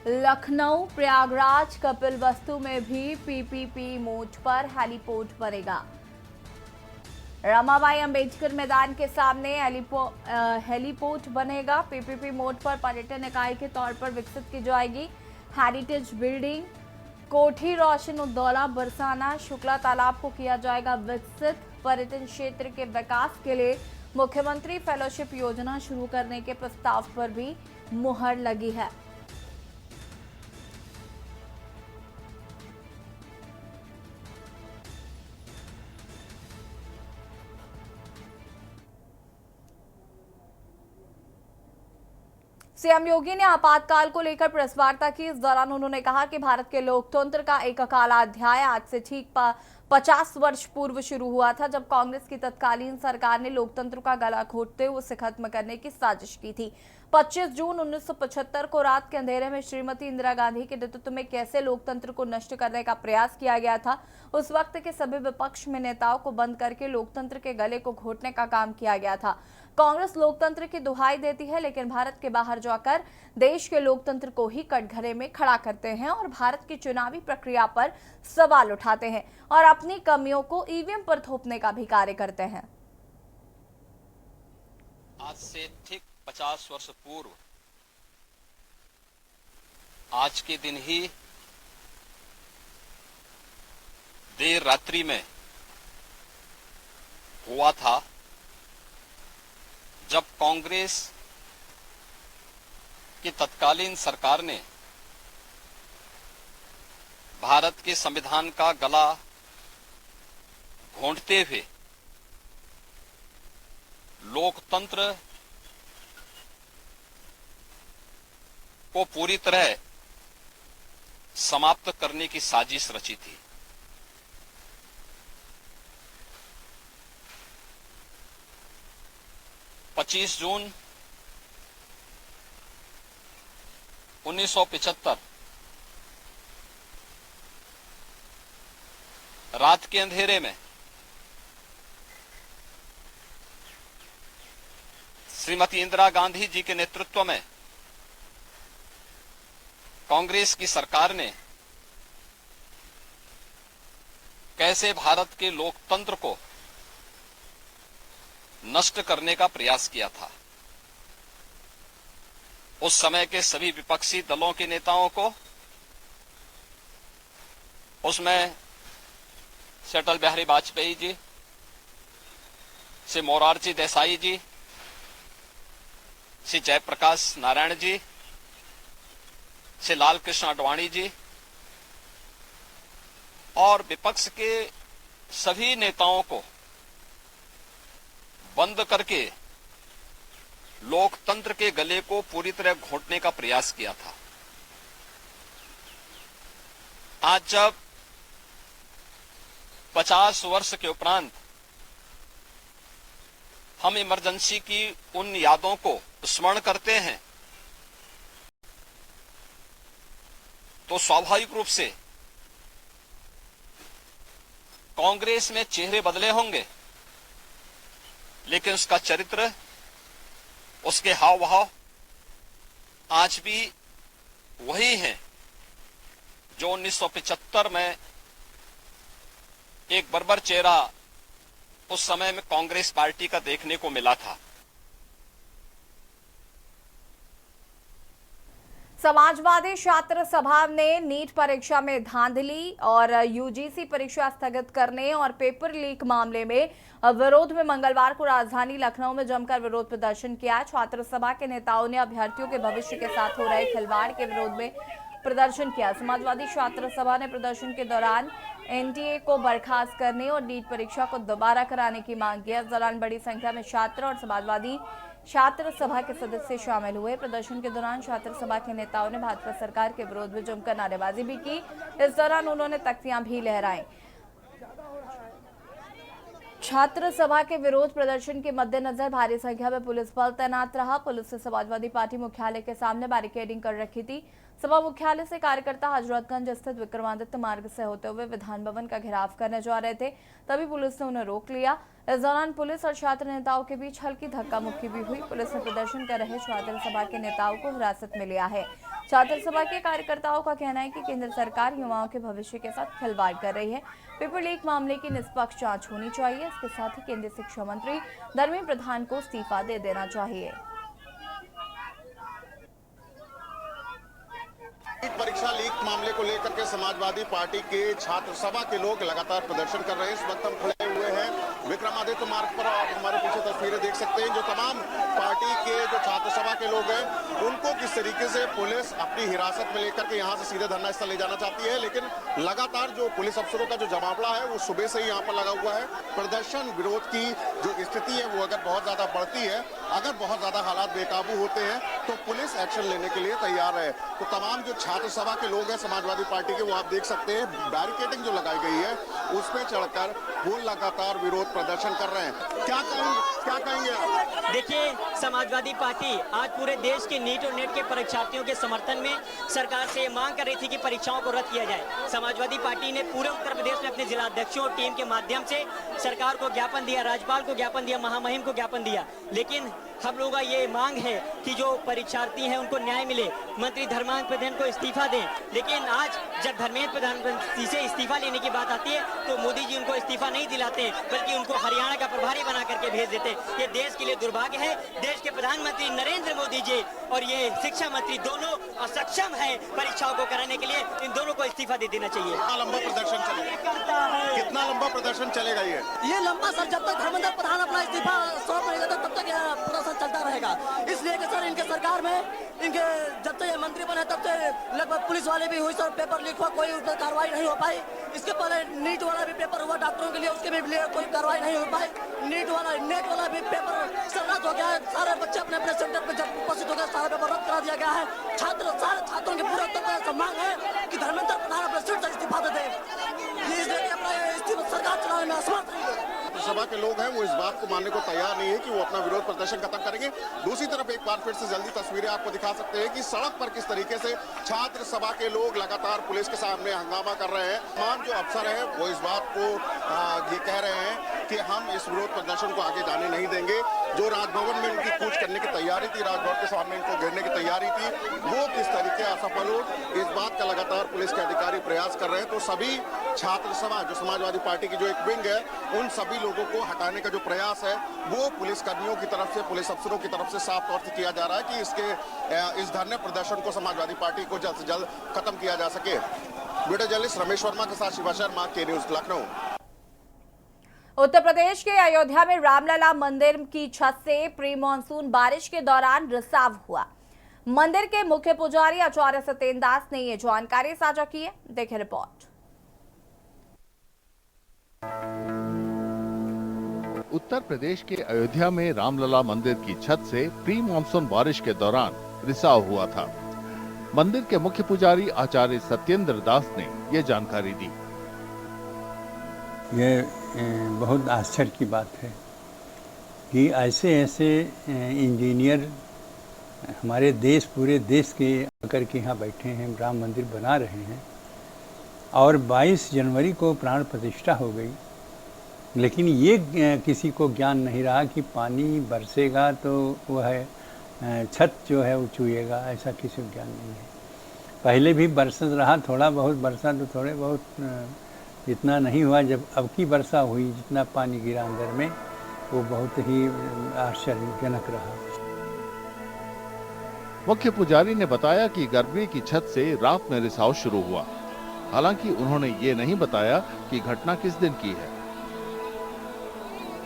लखनऊ, प्रयागराज, कपिलवस्तु में भी पीपीपी मोड पर हेलीपोर्ट बनेगा। रमाबाई अंबेडकर मैदान के सामने हेलीपोर्ट बनेगा। पीपीपी मोड पर पर्यटन इकाई के तौर पर विकसित की जाएगी। हेरिटेज बिल्डिंग, कोठी रोशन उद्दौला, बरसाना, शुक्ला तालाब को किया जाएगा विकसित। पर्यटन क्षेत्र के विकास के लिए मुख्यमंत्री फेलोशिप योजना शुरू करने के प्रस्ताव पर भी मुहर लगी है। सीएम योगी ने आपातकाल को लेकर प्रेस वार्ता की। इस दौरान उन्होंने कहा कि भारत के लोकतंत्र का एक काला अध्याय आज से ठीक 50 वर्ष पूर्व शुरू हुआ था, जब कांग्रेस की तत्कालीन सरकार ने लोकतंत्र का गला घोटते हुए उसे खत्म करने की साजिश की थी। 25 जून 1975 को रात के अंधेरे में श्रीमती इंदिरा गांधी के नेतृत्व में कैसे लोकतंत्र को नष्ट करने का प्रयास किया गया था। उस वक्त के सभी विपक्ष में नेताओं को बंद करके लोकतंत्र के गले को घोटने का काम किया गया था। कांग्रेस लोकतंत्र की दुहाई देती है, लेकिन भारत के बाहर जाकर देश के लोकतंत्र को ही कटघरे में खड़ा करते हैं और भारत की चुनावी प्रक्रिया पर सवाल उठाते हैं और अपनी कमियों को ईवीएम पर थोपने का भी कार्य करते हैं। आज से ठीक 50 वर्ष पूर्व आज के दिन ही देर रात्रि में हुआ था, जब कांग्रेस की तत्कालीन सरकार ने भारत के संविधान का गला घोंटते हुए लोकतंत्र को पूरी तरह समाप्त करने की साजिश रची थी। पच्चीस जून 1975 रात के अंधेरे में श्रीमती इंदिरा गांधी जी के नेतृत्व में कांग्रेस की सरकार ने कैसे भारत के लोकतंत्र को नष्ट करने का प्रयास किया था। उस समय के सभी विपक्षी दलों के नेताओं को, उसमें से अटल बिहारी वाजपेयी जी, से मोरारजी देसाई जी, से जयप्रकाश नारायण जी, से लाल कृष्ण आडवाणी जी और विपक्ष के सभी नेताओं को बंद करके लोकतंत्र के गले को पूरी तरह घोंटने का प्रयास किया था। आज जब 50 वर्ष के उपरांत हम इमरजेंसी की उन यादों को स्मरण करते हैं तो स्वाभाविक रूप से कांग्रेस में चेहरे बदले होंगे, लेकिन उसका चरित्र, उसके हाव भाव आज भी वही हैं जो 1975 में एक बर्बर चेहरा उस समय में कांग्रेस पार्टी का देखने को मिला था। समाजवादी छात्र सभा ने नीट परीक्षा में धांधली और यूजीसी परीक्षा स्थगित करने और पेपर लीक मामले में विरोध में मंगलवार को राजधानी लखनऊ में जमकर विरोध प्रदर्शन किया। छात्र सभा के नेताओं ने अभ्यर्थियों के भविष्य के साथ हो रहे खिलवाड़ के विरोध में प्रदर्शन किया। समाजवादी छात्र सभा ने प्रदर्शन के दौरान एनटीए को बर्खास्त करने और नीट परीक्षा को दोबारा कराने की मांग की। इस दौरान बड़ी संख्या में छात्र और समाजवादी छात्र सभा के सदस्य शामिल हुए। प्रदर्शन के दौरान छात्र सभा के नेताओं ने भाजपा सरकार के विरोध में जमकर नारेबाजी भी की। इस दौरान उन्होंने तख्तियां भी लहराई। छात्र सभा के विरोध प्रदर्शन के मद्देनजर भारी संख्या में पुलिस बल तैनात रहा। पुलिस ने समाजवादी पार्टी मुख्यालय के सामने बैरिकेडिंग कर रखी थी। सभा मुख्यालय से कार्यकर्ता हजरतगंज स्थित विक्रमादित्य मार्ग से होते हुए विधान भवन का घेराव करने जा रहे थे, तभी पुलिस ने उन्हें रोक लिया। इस दौरान पुलिस और छात्र नेताओं के बीच हल्की धक्का मुक्की भी हुई। पुलिस ने प्रदर्शन कर रहे छात्र सभा के नेताओं को हिरासत में लिया है। छात्र सभा के कार्यकर्ताओं का कहना है कि केंद्र सरकार युवाओं के भविष्य के साथ खिलवाड़ कर रही है। पेपर लीक मामले की निष्पक्ष जांच होनी चाहिए। इसके साथ ही केंद्रीय शिक्षा मंत्री धर्मेंद्र प्रधान को इस्तीफा दे देना चाहिए। परीक्षा लीक मामले को लेकर के समाजवादी पार्टी के छात्र सभा के लोग लगातार प्रदर्शन कर रहे हैं। इस वक्त हम खड़े हुए हैं विक्रमादित्य मार्ग पर। आप हमारे पीछे तस्वीरें देख सकते हैं। जो तमाम पार्टी के जो छात्र सभा के लोग हैं उनको किस तरीके से पुलिस अपनी हिरासत में लेकर के यहाँ से सीधे धरना स्थल ले जाना चाहती है, लेकिन लगातार जो पुलिस अफसरों का जो जमावड़ा है वो सुबह से ही यहाँ पर लगा हुआ है। प्रदर्शन विरोध की जो स्थिति है वो अगर बहुत ज्यादा बढ़ती है, अगर बहुत ज्यादा हालात बेकाबू होते हैं तो पुलिस एक्शन लेने के लिए तैयार है। तो तमाम जो छात्र सभा के लोग हैं समाजवादी पार्टी के, वो आप देख सकते हैं बैरिकेडिंग जो लगाई गई है उसमें चढ़कर वो लगातार विरोध प्रदर्शन कर रहे हैं। क्या कहेंगे आप? देखिए, समाजवादी पार्टी आज पूरे देश के नीट और नेट के परीक्षार्थियों के समर्थन में सरकार से मांग कर रही थी कि परीक्षाओं को रद्द किया जाए। समाजवादी पार्टी ने पूरे उत्तर प्रदेश में अपने जिला अध्यक्षों और टीम के माध्यम से सरकार को ज्ञापन दिया, राज्यपाल को ज्ञापन दिया, महामहिम को ज्ञापन दिया, लेकिन हम लोगों का ये मांग है कि जो परीक्षार्थी हैं उनको न्याय मिले, मंत्री धर्मेंद्र प्रधान को इस्तीफा दें। लेकिन आज जब धर्मेंद्र प्रधान से इस्तीफा लेने की बात आती है तो मोदी जी उनको इस्तीफा नहीं दिलाते, बल्कि उनको हरियाणा का प्रभारी बना करके भेज देते। ये देश के लिए दुर्भाग्य है। देश के प्रधानमंत्री नरेंद्र मोदी जी और ये शिक्षा मंत्री दोनों असक्षम है परीक्षाओं को कराने के लिए। इन दोनों को इस्तीफा दे देना चाहिए। कितना लंबा प्रदर्शन चलेगा? कितना लंबा प्रदर्शन चलेगा? ये लंबा सर, जब तक धर्मेंद्र प्रधान अपना इस्तीफा सौंप नहीं देता तब तक प्रदर्शन चलता रहेगा। इसलिए कि सर इनके सरकार में इनके जब से ये मंत्री बने तब से लगभग पुलिस वाले भी हुई सर, पेपर लीक हुआ, कोई उस पर कार्रवाई नहीं हो पाई। इसके पहले नीट वाला भी पेपर हुआ डॉक्टरों के लिए, उसके भी कोई कार्रवाई नहीं हो पाई। नेट वाला भी पेपर सब रद्द हो गया है। सारे बच्चे अपने अपने सेंटर पर जब उपस्थित हो गए सारा पेपर रद्द करा दिया गया है। सारे छात्रों के पूरे उत्तर प्रदेश से मांग है कि धर्मेंद्र प्रधान अपने सीट से इस्तीफा दे दे। सरकार चलाने में असमर्थ रही है। सभा के लोग हैं वो इस बात को मानने को तैयार नहीं है कि वो अपना विरोध प्रदर्शन खत्म करेंगे। दूसरी तरफ एक बार फिर से जल्दी तस्वीरें आपको दिखा सकते हैं कि सड़क पर किस तरीके से छात्र सभा के लोग लगातार पुलिस के सामने हंगामा कर रहे हैं। तमाम जो अफसर हैं वो इस बात को ये कह रहे हैं कि हम इस विरोध प्रदर्शन को आगे जाने नहीं देंगे। जो राजभवन में इनकी कूच करने की तैयारी थी, राजभवन के सामने इनको घेरने की तैयारी थी, वो किस तरीके असफल हो, इस बात का लगातार पुलिस के अधिकारी प्रयास कर रहे हैं। तो सभी छात्र सभा, जो समाजवादी पार्टी की जो एक विंग है, उन सभी लोगों को हटाने का जो प्रयास है वो पुलिस कर्मियों की तरफ से, पुलिस अफसरों की तरफ से साफ तौर से किया जा रहा है कि इस धरने प्रदर्शन को समाजवादी पार्टी को जल्द से जल्द खत्म किया जा सके। वीडियो जर्नलिस्ट रमेश वर्मा के साथ शिवा शर्मा, के न्यूज लखनऊ। उत्तर प्रदेश के अयोध्या में रामलला मंदिर की छत से प्री मानसून बारिश के दौरान रिसाव हुआ। मंदिर के मुख्य पुजारी आचार्य सत्येंद्र दास ने ये जानकारी साझा की है। देखें रिपोर्ट। उत्तर प्रदेश के अयोध्या में रामलला मंदिर की छत से प्री मानसून बारिश के दौरान रिसाव हुआ था। मंदिर के मुख्य पुजारी आचार्य सत्येंद्र दास ने ये जानकारी दी। ये बहुत आश्चर्य की बात है कि ऐसे इंजीनियर हमारे देश, पूरे देश के आकर के यहाँ बैठे हैं, राम मंदिर बना रहे हैं और 22 जनवरी को प्राण प्रतिष्ठा हो गई, लेकिन ये किसी को ज्ञान नहीं रहा कि पानी बरसेगा तो वह छत जो है वो चूएगा, ऐसा किसी को ज्ञान नहीं है। पहले भी बरसत रहा, थोड़ा बहुत बरसा तो थोड़े बहुत इतना नहीं हुआ। जब अब की वर्षा हुई, जितना पानी गिरा अंदर में, वो बहुत ही आश्चर्यजनक रहा। मुख्य पुजारी ने बताया कि गर्भगृह की छत से रात में रिसाव शुरू हुआ। हालांकि उन्होंने ये नहीं बताया कि घटना किस दिन की है।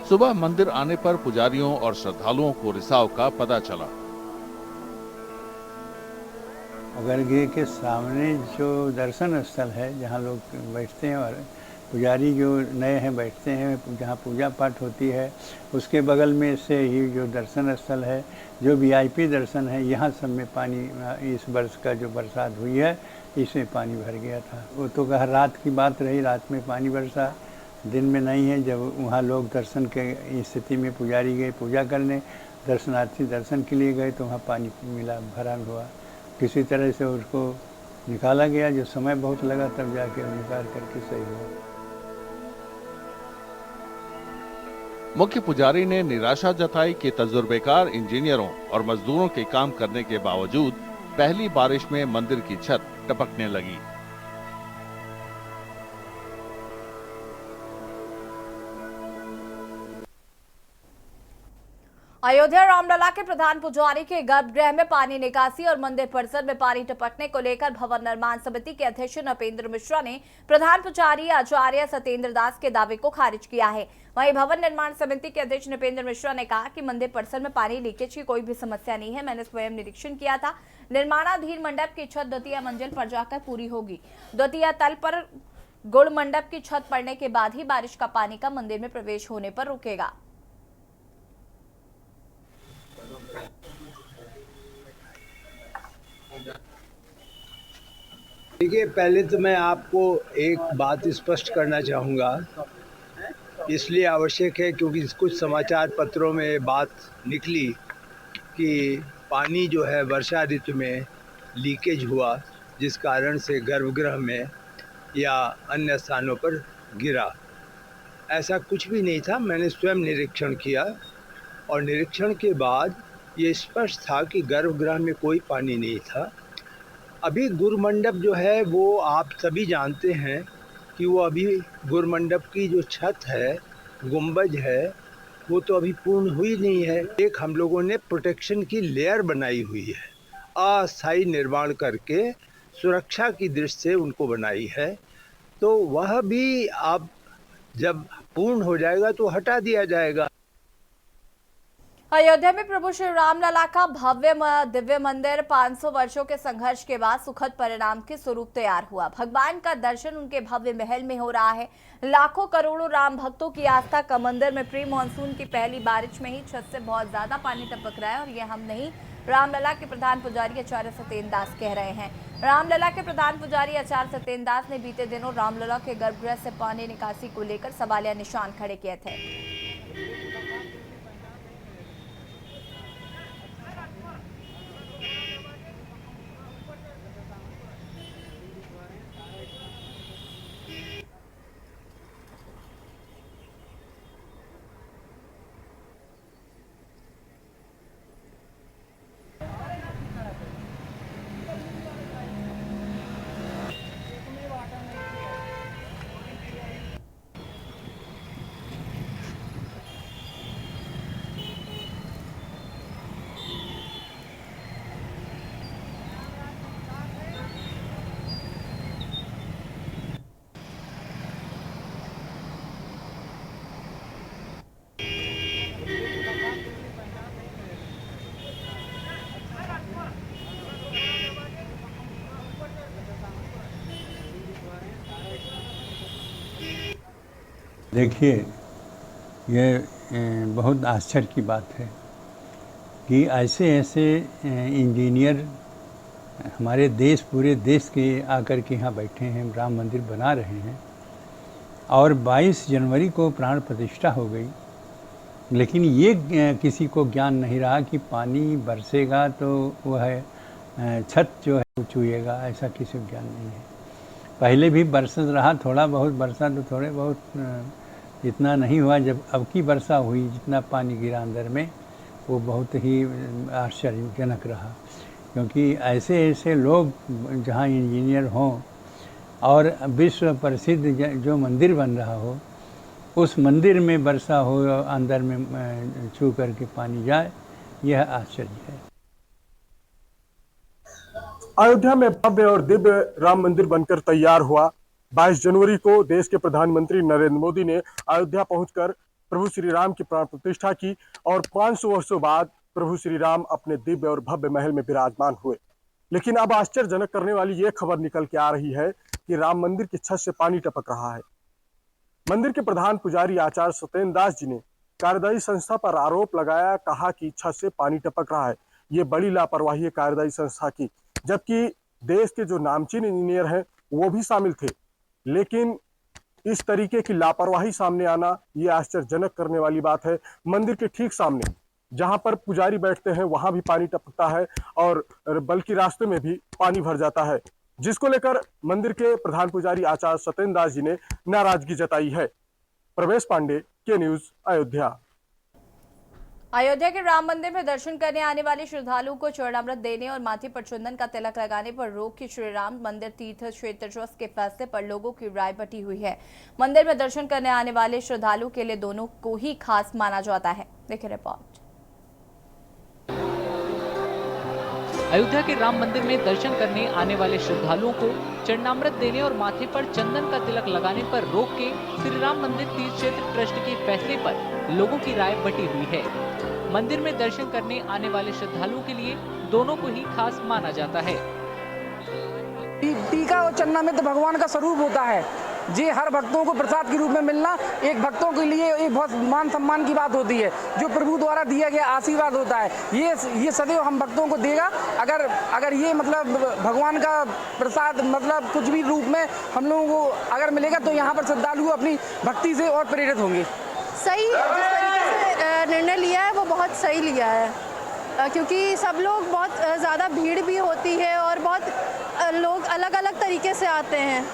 सुबह मंदिर आने पर पुजारियों और श्रद्धालुओं को रिसाव का पता चला। गर्भगृह के सामने जो दर्शन स्थल है, जहाँ लोग बैठते हैं और पुजारी जो नए हैं बैठते हैं, जहाँ पूजा पाठ होती है, उसके बगल में से ही जो दर्शन स्थल है, जो वीआईपी दर्शन है, यहाँ सब में पानी, इस वर्ष का जो बरसात हुई है इसमें पानी भर गया था। वो तो कहा रात की बात रही, रात में पानी बरसा, दिन में नहीं है। जब वहाँ लोग दर्शन के स्थिति में पुजारी गए पूजा करने, दर्शनार्थी दर्शन के लिए गए तो वहाँ पानी मिला, भरा हुआ। किसी तरह से उसको निकाला गया, जो समय बहुत लगा, तब जाके निकाल करके सही हुआ। मुख्य पुजारी ने निराशा जताई कि तजुर्बेकार इंजीनियरों और मजदूरों के काम करने के बावजूद पहली बारिश में मंदिर की छत टपकने लगी। अयोध्या रामलला के प्रधान पुजारी के गर्भगृह में पानी निकासी और मंदिर परिसर में पानी टपकने को लेकर भवन निर्माण समिति के अध्यक्ष नृपेंद्र मिश्रा ने प्रधान पुजारी आचार्य सत्येंद्र दास के दावे को खारिज किया है। वहीं भवन निर्माण समिति के अध्यक्ष नृपेंद्र मिश्रा ने कहा कि मंदिर परिसर में पानी लीकेज की कोई भी समस्या नहीं है। मैंने स्वयं निरीक्षण किया था। निर्माणाधीन मंडप की छत द्वितीय मंजिल पर जाकर पूरी होगी। द्वितीय तल पर गुड़ मंडप की छत पड़ने के बाद ही बारिश का पानी का मंदिर में प्रवेश होने पर रुकेगा। देखिए, पहले तो मैं आपको एक बात स्पष्ट करना चाहूँगा, इसलिए आवश्यक है क्योंकि कुछ समाचार पत्रों में बात निकली कि पानी जो है वर्षा ऋतु में लीकेज हुआ, जिस कारण से गर्भगृह में या अन्य स्थानों पर गिरा। ऐसा कुछ भी नहीं था। मैंने स्वयं निरीक्षण किया और निरीक्षण के बाद ये स्पष्ट था कि गर्भगृह में कोई पानी नहीं था। अभी गुरुमंडप जो है वो आप सभी जानते हैं कि वो अभी गुरुमंडप की जो छत है, गुंबज है, वो तो अभी पूर्ण हुई नहीं है। एक हम लोगों ने प्रोटेक्शन की लेयर बनाई हुई है, अस्थायी निर्माण करके सुरक्षा की दृष्टि से उनको बनाई है। तो वह भी आप जब पूर्ण हो जाएगा तो हटा दिया जाएगा। अयोध्या में प्रभु श्री रामलला का भव्य दिव्य मंदिर 500 वर्षों के संघर्ष के बाद सुखद परिणाम के स्वरूप तैयार हुआ। भगवान का दर्शन उनके भव्य महल में हो रहा है। लाखों करोड़ों राम भक्तों की आस्था का मंदिर में प्री मानसून की पहली बारिश में ही छत से बहुत ज्यादा पानी टपक रहा है। और ये हम नहीं, रामलला के प्रधान पुजारी आचार्य सत्येंद्र दास कह रहे हैं। रामलला के प्रधान पुजारी आचार्य सत्येंद्र दास ने बीते दिनों रामलला के गर्भगृह से पानी निकासी को लेकर सवालिया निशान खड़े किए थे। देखिए, ये बहुत आश्चर्य की बात है कि ऐसे इंजीनियर हमारे देश, पूरे देश के आकर के यहाँ बैठे हैं, राम मंदिर बना रहे हैं और 22 जनवरी को प्राण प्रतिष्ठा हो गई, लेकिन ये किसी को ज्ञान नहीं रहा कि पानी बरसेगा तो वह छत जो है वो छूएगा, ऐसा किसी को ज्ञान नहीं है। पहले भी बरस रहा, थोड़ा बहुत बरसा तो थोड़े बहुत इतना नहीं हुआ। जब अब की वर्षा हुई, जितना पानी गिरा अंदर में, वो बहुत ही आश्चर्यजनक रहा, क्योंकि ऐसे लोग जहाँ इंजीनियर हों और विश्व प्रसिद्ध जो मंदिर बन रहा हो, उस मंदिर में वर्षा हो, अंदर में छू करके पानी जाए, यह आश्चर्य है। अयोध्या में भव्य और दिव्य राम मंदिर बनकर तैयार हुआ। 22 जनवरी को देश के प्रधानमंत्री नरेंद्र मोदी ने अयोध्या पहुंचकर प्रभु श्री राम की प्राण प्रतिष्ठा की और 500 वर्षों बाद प्रभु श्री राम अपने दिव्य और भव्य महल में विराजमान हुए। लेकिन अब आश्चर्यजनक करने वाली ये खबर निकल के आ रही है कि राम मंदिर की छत से पानी टपक रहा है। मंदिर के प्रधान पुजारी आचार्य सत्येंद्र दास जी ने कार्यदायी संस्था पर आरोप लगाया, कहा कि छत से पानी टपक रहा है। ये बड़ी लापरवाही है कार्यदायी संस्था की, जबकि देश के जो नामचीन इंजीनियर हैं वो भी शामिल थे। लेकिन इस तरीके की लापरवाही सामने आना ये आश्चर्यजनक करने वाली बात है। मंदिर के ठीक सामने जहां पर पुजारी बैठते हैं वहां भी पानी टपकता है और बल्कि रास्ते में भी पानी भर जाता है, जिसको लेकर मंदिर के प्रधान पुजारी आचार्य सत्येंद्र दास जी ने नाराजगी जताई है। प्रवेश पांडे, के न्यूज, अयोध्या। अयोध्या के राम मंदिर में दर्शन करने आने वाले श्रद्धालुओं को चरणामृत देने और माथे पर चंदन का तिलक लगाने पर रोक की श्री राम मंदिर तीर्थ क्षेत्र ट्रस्ट के फैसले पर लोगों की राय बटी हुई है। मंदिर में दर्शन करने आने वाले श्रद्धालुओं के लिए दोनों को ही खास माना जाता है। देखिए रिपोर्ट। अयोध्या के राम मंदिर में दर्शन करने आने वाले श्रद्धालुओं को चरणामृत देने और माथे पर चंदन का तिलक लगाने पर रोक के श्री राम मंदिर तीर्थ क्षेत्र ट्रस्ट के फैसले पर लोगों की राय बटी हुई है। मंदिर में दर्शन करने आने वाले श्रद्धालुओं के लिए दोनों को ही खास माना जाता है। टीका और चरणामृत भगवान का स्वरूप होता है, जी हर भक्तों को प्रसाद के रूप में मिलना एक भक्तों के लिए एक बहुत मान सम्मान की बात होती है, जो प्रभु द्वारा दिया गया आशीर्वाद होता है। ये सदैव हम भक्तों को देगा। अगर ये मतलब भगवान का प्रसाद मतलब कुछ भी रूप में हम लोगों को अगर मिलेगा तो यहाँ पर श्रद्धालु अपनी भक्ति से और प्रेरित होंगे। सही जिस तरीके से निर्णय लिया है वो बहुत सही लिया है, क्योंकि सब लोग बहुत ज़्यादा भीड़ भी होती है और बहुत लोग अलग अलग तरीके से आते हैं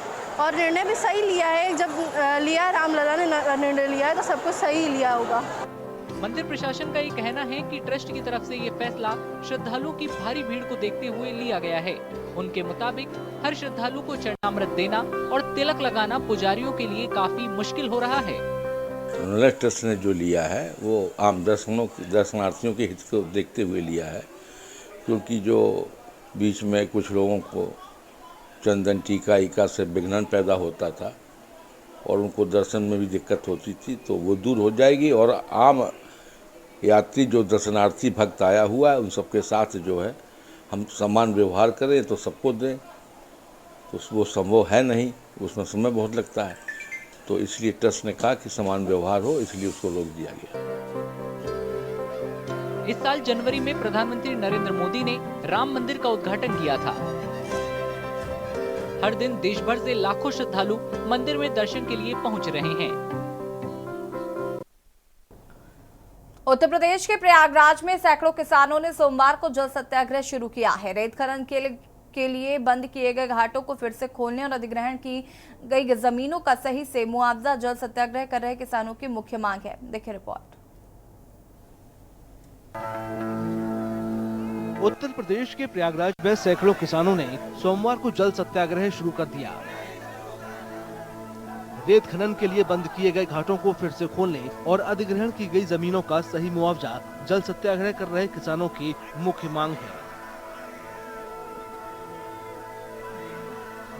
और निर्णय भी सही लिया है। जब लिया रामलला ने निर्णय लिया है तो सब कुछ सही लिया होगा। मंदिर प्रशासन का ये कहना है कि ट्रस्ट की तरफ से ये फैसला श्रद्धालुओं की भारी भीड़ को देखते हुए लिया गया है। उनके मुताबिक हर श्रद्धालु को चरणामृत देना और तिलक लगाना पुजारियों के लिए काफी मुश्किल हो रहा है। ट्रस्ट ने जो लिया है वो आम दर्शनार्थियों के हित को देखते हुए लिया है, क्योंकि जो बीच में कुछ लोगों को चंदन टीका ईका से विघ्न पैदा होता था और उनको दर्शन में भी दिक्कत होती थी, तो वो दूर हो जाएगी और आम यात्री जो दर्शनार्थी भक्त आया हुआ है उन सबके साथ जो है हम समान व्यवहार करें तो सबको दें, तो वो संभव है नहीं, उसमें समय बहुत लगता है। तो इसलिए ट्रस्ट ने कहा कि समान व्यवहार हो, इसलिए उसको रोक दिया गया। इस साल जनवरी में प्रधानमंत्री नरेंद्र मोदी ने राम मंदिर का उद्घाटन किया था। हर दिन देश भर से लाखों श्रद्धालु मंदिर में दर्शन के लिए पहुंच रहे हैं। उत्तर प्रदेश के प्रयागराज में सैकड़ों किसानों ने सोमवार को जल सत्याग्रह शुरू किया है। रेत खनन के लिए बंद किए गए घाटों को फिर से खोलने और अधिग्रहण की गई जमीनों का सही से मुआवजा जल सत्याग्रह कर रहे किसानों की मुख्य मांग है। देखिए रिपोर्ट। उत्तर प्रदेश के प्रयागराज में सैकड़ों किसानों ने सोमवार को जल सत्याग्रह शुरू कर दिया। रेत खनन के लिए बंद किए गए घाटों को फिर से खोलने और अधिग्रहण की गई जमीनों का सही मुआवजा जल सत्याग्रह कर रहे किसानों की मुख्य मांग है।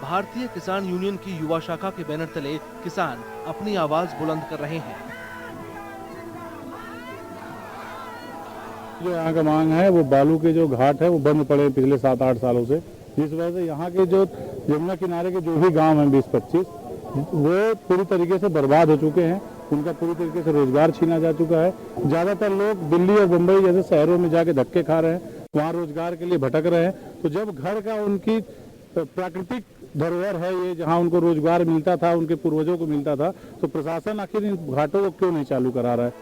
भारतीय किसान यूनियन की युवा शाखा के बैनर तले किसान अपनी आवाज बुलंद कर रहे हैं। जो यहाँ का मांग है वो बालू के जो घाट है वो बंद पड़े पिछले 7-8 सालों से, जिस वजह से यहाँ के जो यमुना किनारे के जो भी गांव हैं 20-25 वो पूरी तरीके से बर्बाद हो चुके हैं। उनका पूरी तरीके से रोजगार छीना जा चुका है। ज़्यादातर लोग दिल्ली और मुंबई जैसे शहरों में जाके धक्के खा रहे हैं, वहाँ रोजगार के लिए भटक रहे हैं। तो जब घर का उनकी प्राकृतिक धरोहर है ये, जहाँ उनको रोजगार मिलता था, उनके पूर्वजों को मिलता था, तो प्रशासन आखिर इन घाटों को क्यों नहीं चालू करा रहा है?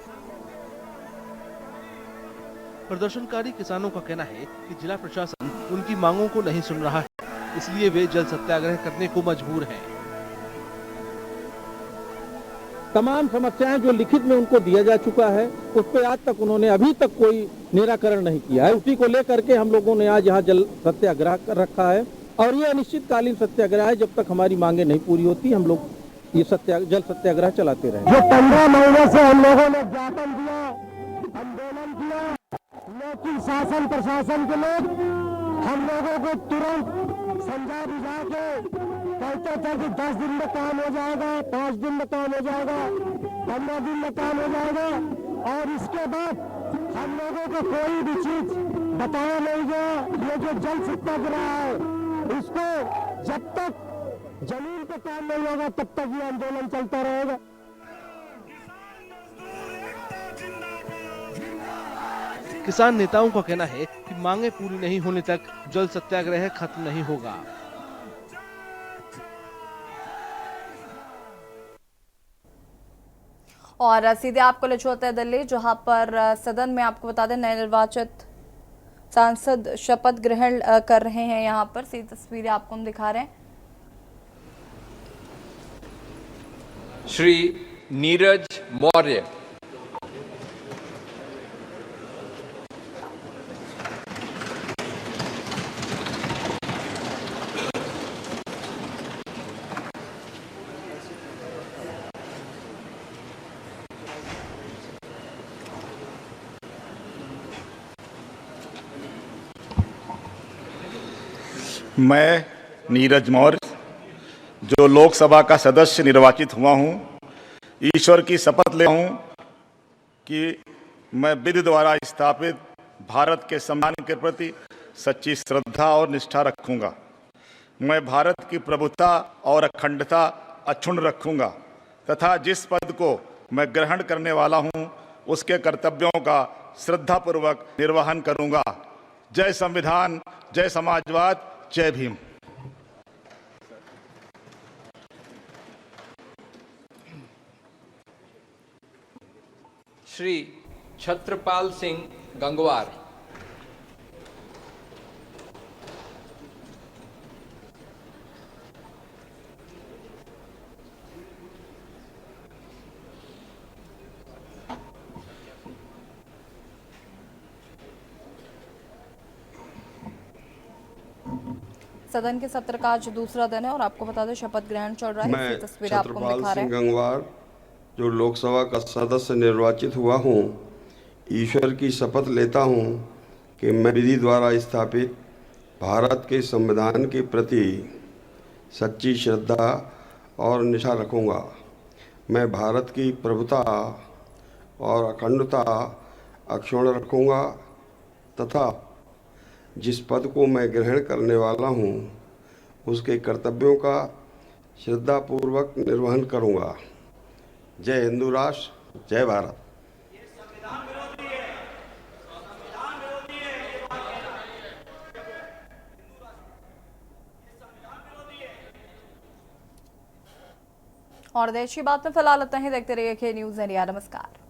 प्रदर्शनकारी किसानों का कहना है कि जिला प्रशासन उनकी मांगों को नहीं सुन रहा है, इसलिए वे जल सत्याग्रह करने को मजबूर हैं। तमाम समस्याएं जो लिखित में उनको दिया जा चुका है, उस पर आज तक उन्होंने अभी तक कोई निराकरण नहीं किया है। उसी को लेकर के हम लोगों ने आज यहाँ जल सत्याग्रह कर रखा है और ये अनिश्चितकालीन सत्याग्रह है। जब तक हमारी मांगे नहीं पूरी होती, हम लोग ये जल सत्याग्रह चलाते रहे। जो 15 महीने से हम लोगों ने ज्ञापन दिया, आंदोलन किया, लेकिन शासन प्रशासन के लोग हम लोगों को तुरंत समझा बुझा के कहते थे कि 10 दिन में काम हो जाएगा, 5 दिन में काम हो जाएगा, 15 दिन में काम हो जाएगा, और इसके बाद हम लोगों को कोई भी चीज बताया नहीं गया। ये जो जल सत्याग्रह है, इसको जब तक जमीन पे काम नहीं होगा तब तक ये आंदोलन चलता रहेगा। किसान नेताओं का कहना है कि मांगे पूरी नहीं होने तक जल सत्याग्रह खत्म नहीं होगा। और सीधे आपको ले चलते हैं दिल्ली, जहां पर सदन में आपको बता दें नए निर्वाचित सांसद शपथ ग्रहण कर रहे हैं। यहां पर सीधी तस्वीरें आपको हम दिखा रहे हैं। श्री नीरज मौर्य, मैं नीरज मौर्य, जो लोकसभा का सदस्य निर्वाचित हुआ हूं, ईश्वर की शपथ ले हूं कि मैं विधि द्वारा स्थापित भारत के संविधान के प्रति सच्ची श्रद्धा और निष्ठा रखूंगा। मैं भारत की प्रभुता और अखंडता अक्षुण्ण रखूंगा तथा जिस पद को मैं ग्रहण करने वाला हूं, उसके कर्तव्यों का श्रद्धापूर्वक निर्वहन करूंगा। जय संविधान, जय समाजवाद, जय भीम। श्री छत्रपाल सिंह गंगवार, सदन के सत्र का आज दूसरा दिन है और आपको बता दें शपथ ग्रहण चल रहा है। मैं तस्वीर आपको हम दिखा रहे हैं। गंगवार, जो लोकसभा का सदस्य निर्वाचित हुआ हूँ, ईश्वर की शपथ लेता हूँ कि मैं विधि द्वारा स्थापित भारत के संविधान के प्रति सच्ची श्रद्धा और निष्ठा रखूँगा। मैं भारत की प्रभुता और अखंडता अक्षुण्ण रखूँगा तथा जिस पद को मैं ग्रहण करने वाला हूँ, उसके कर्तव्यों का श्रद्धापूर्वक निर्वहन करूँगा। जय हिंदू राष्ट्र, जय भारत। और देश की बात में फिलहाल इतना ही। देखते रहिए के न्यूज़ इंडिया। नमस्कार।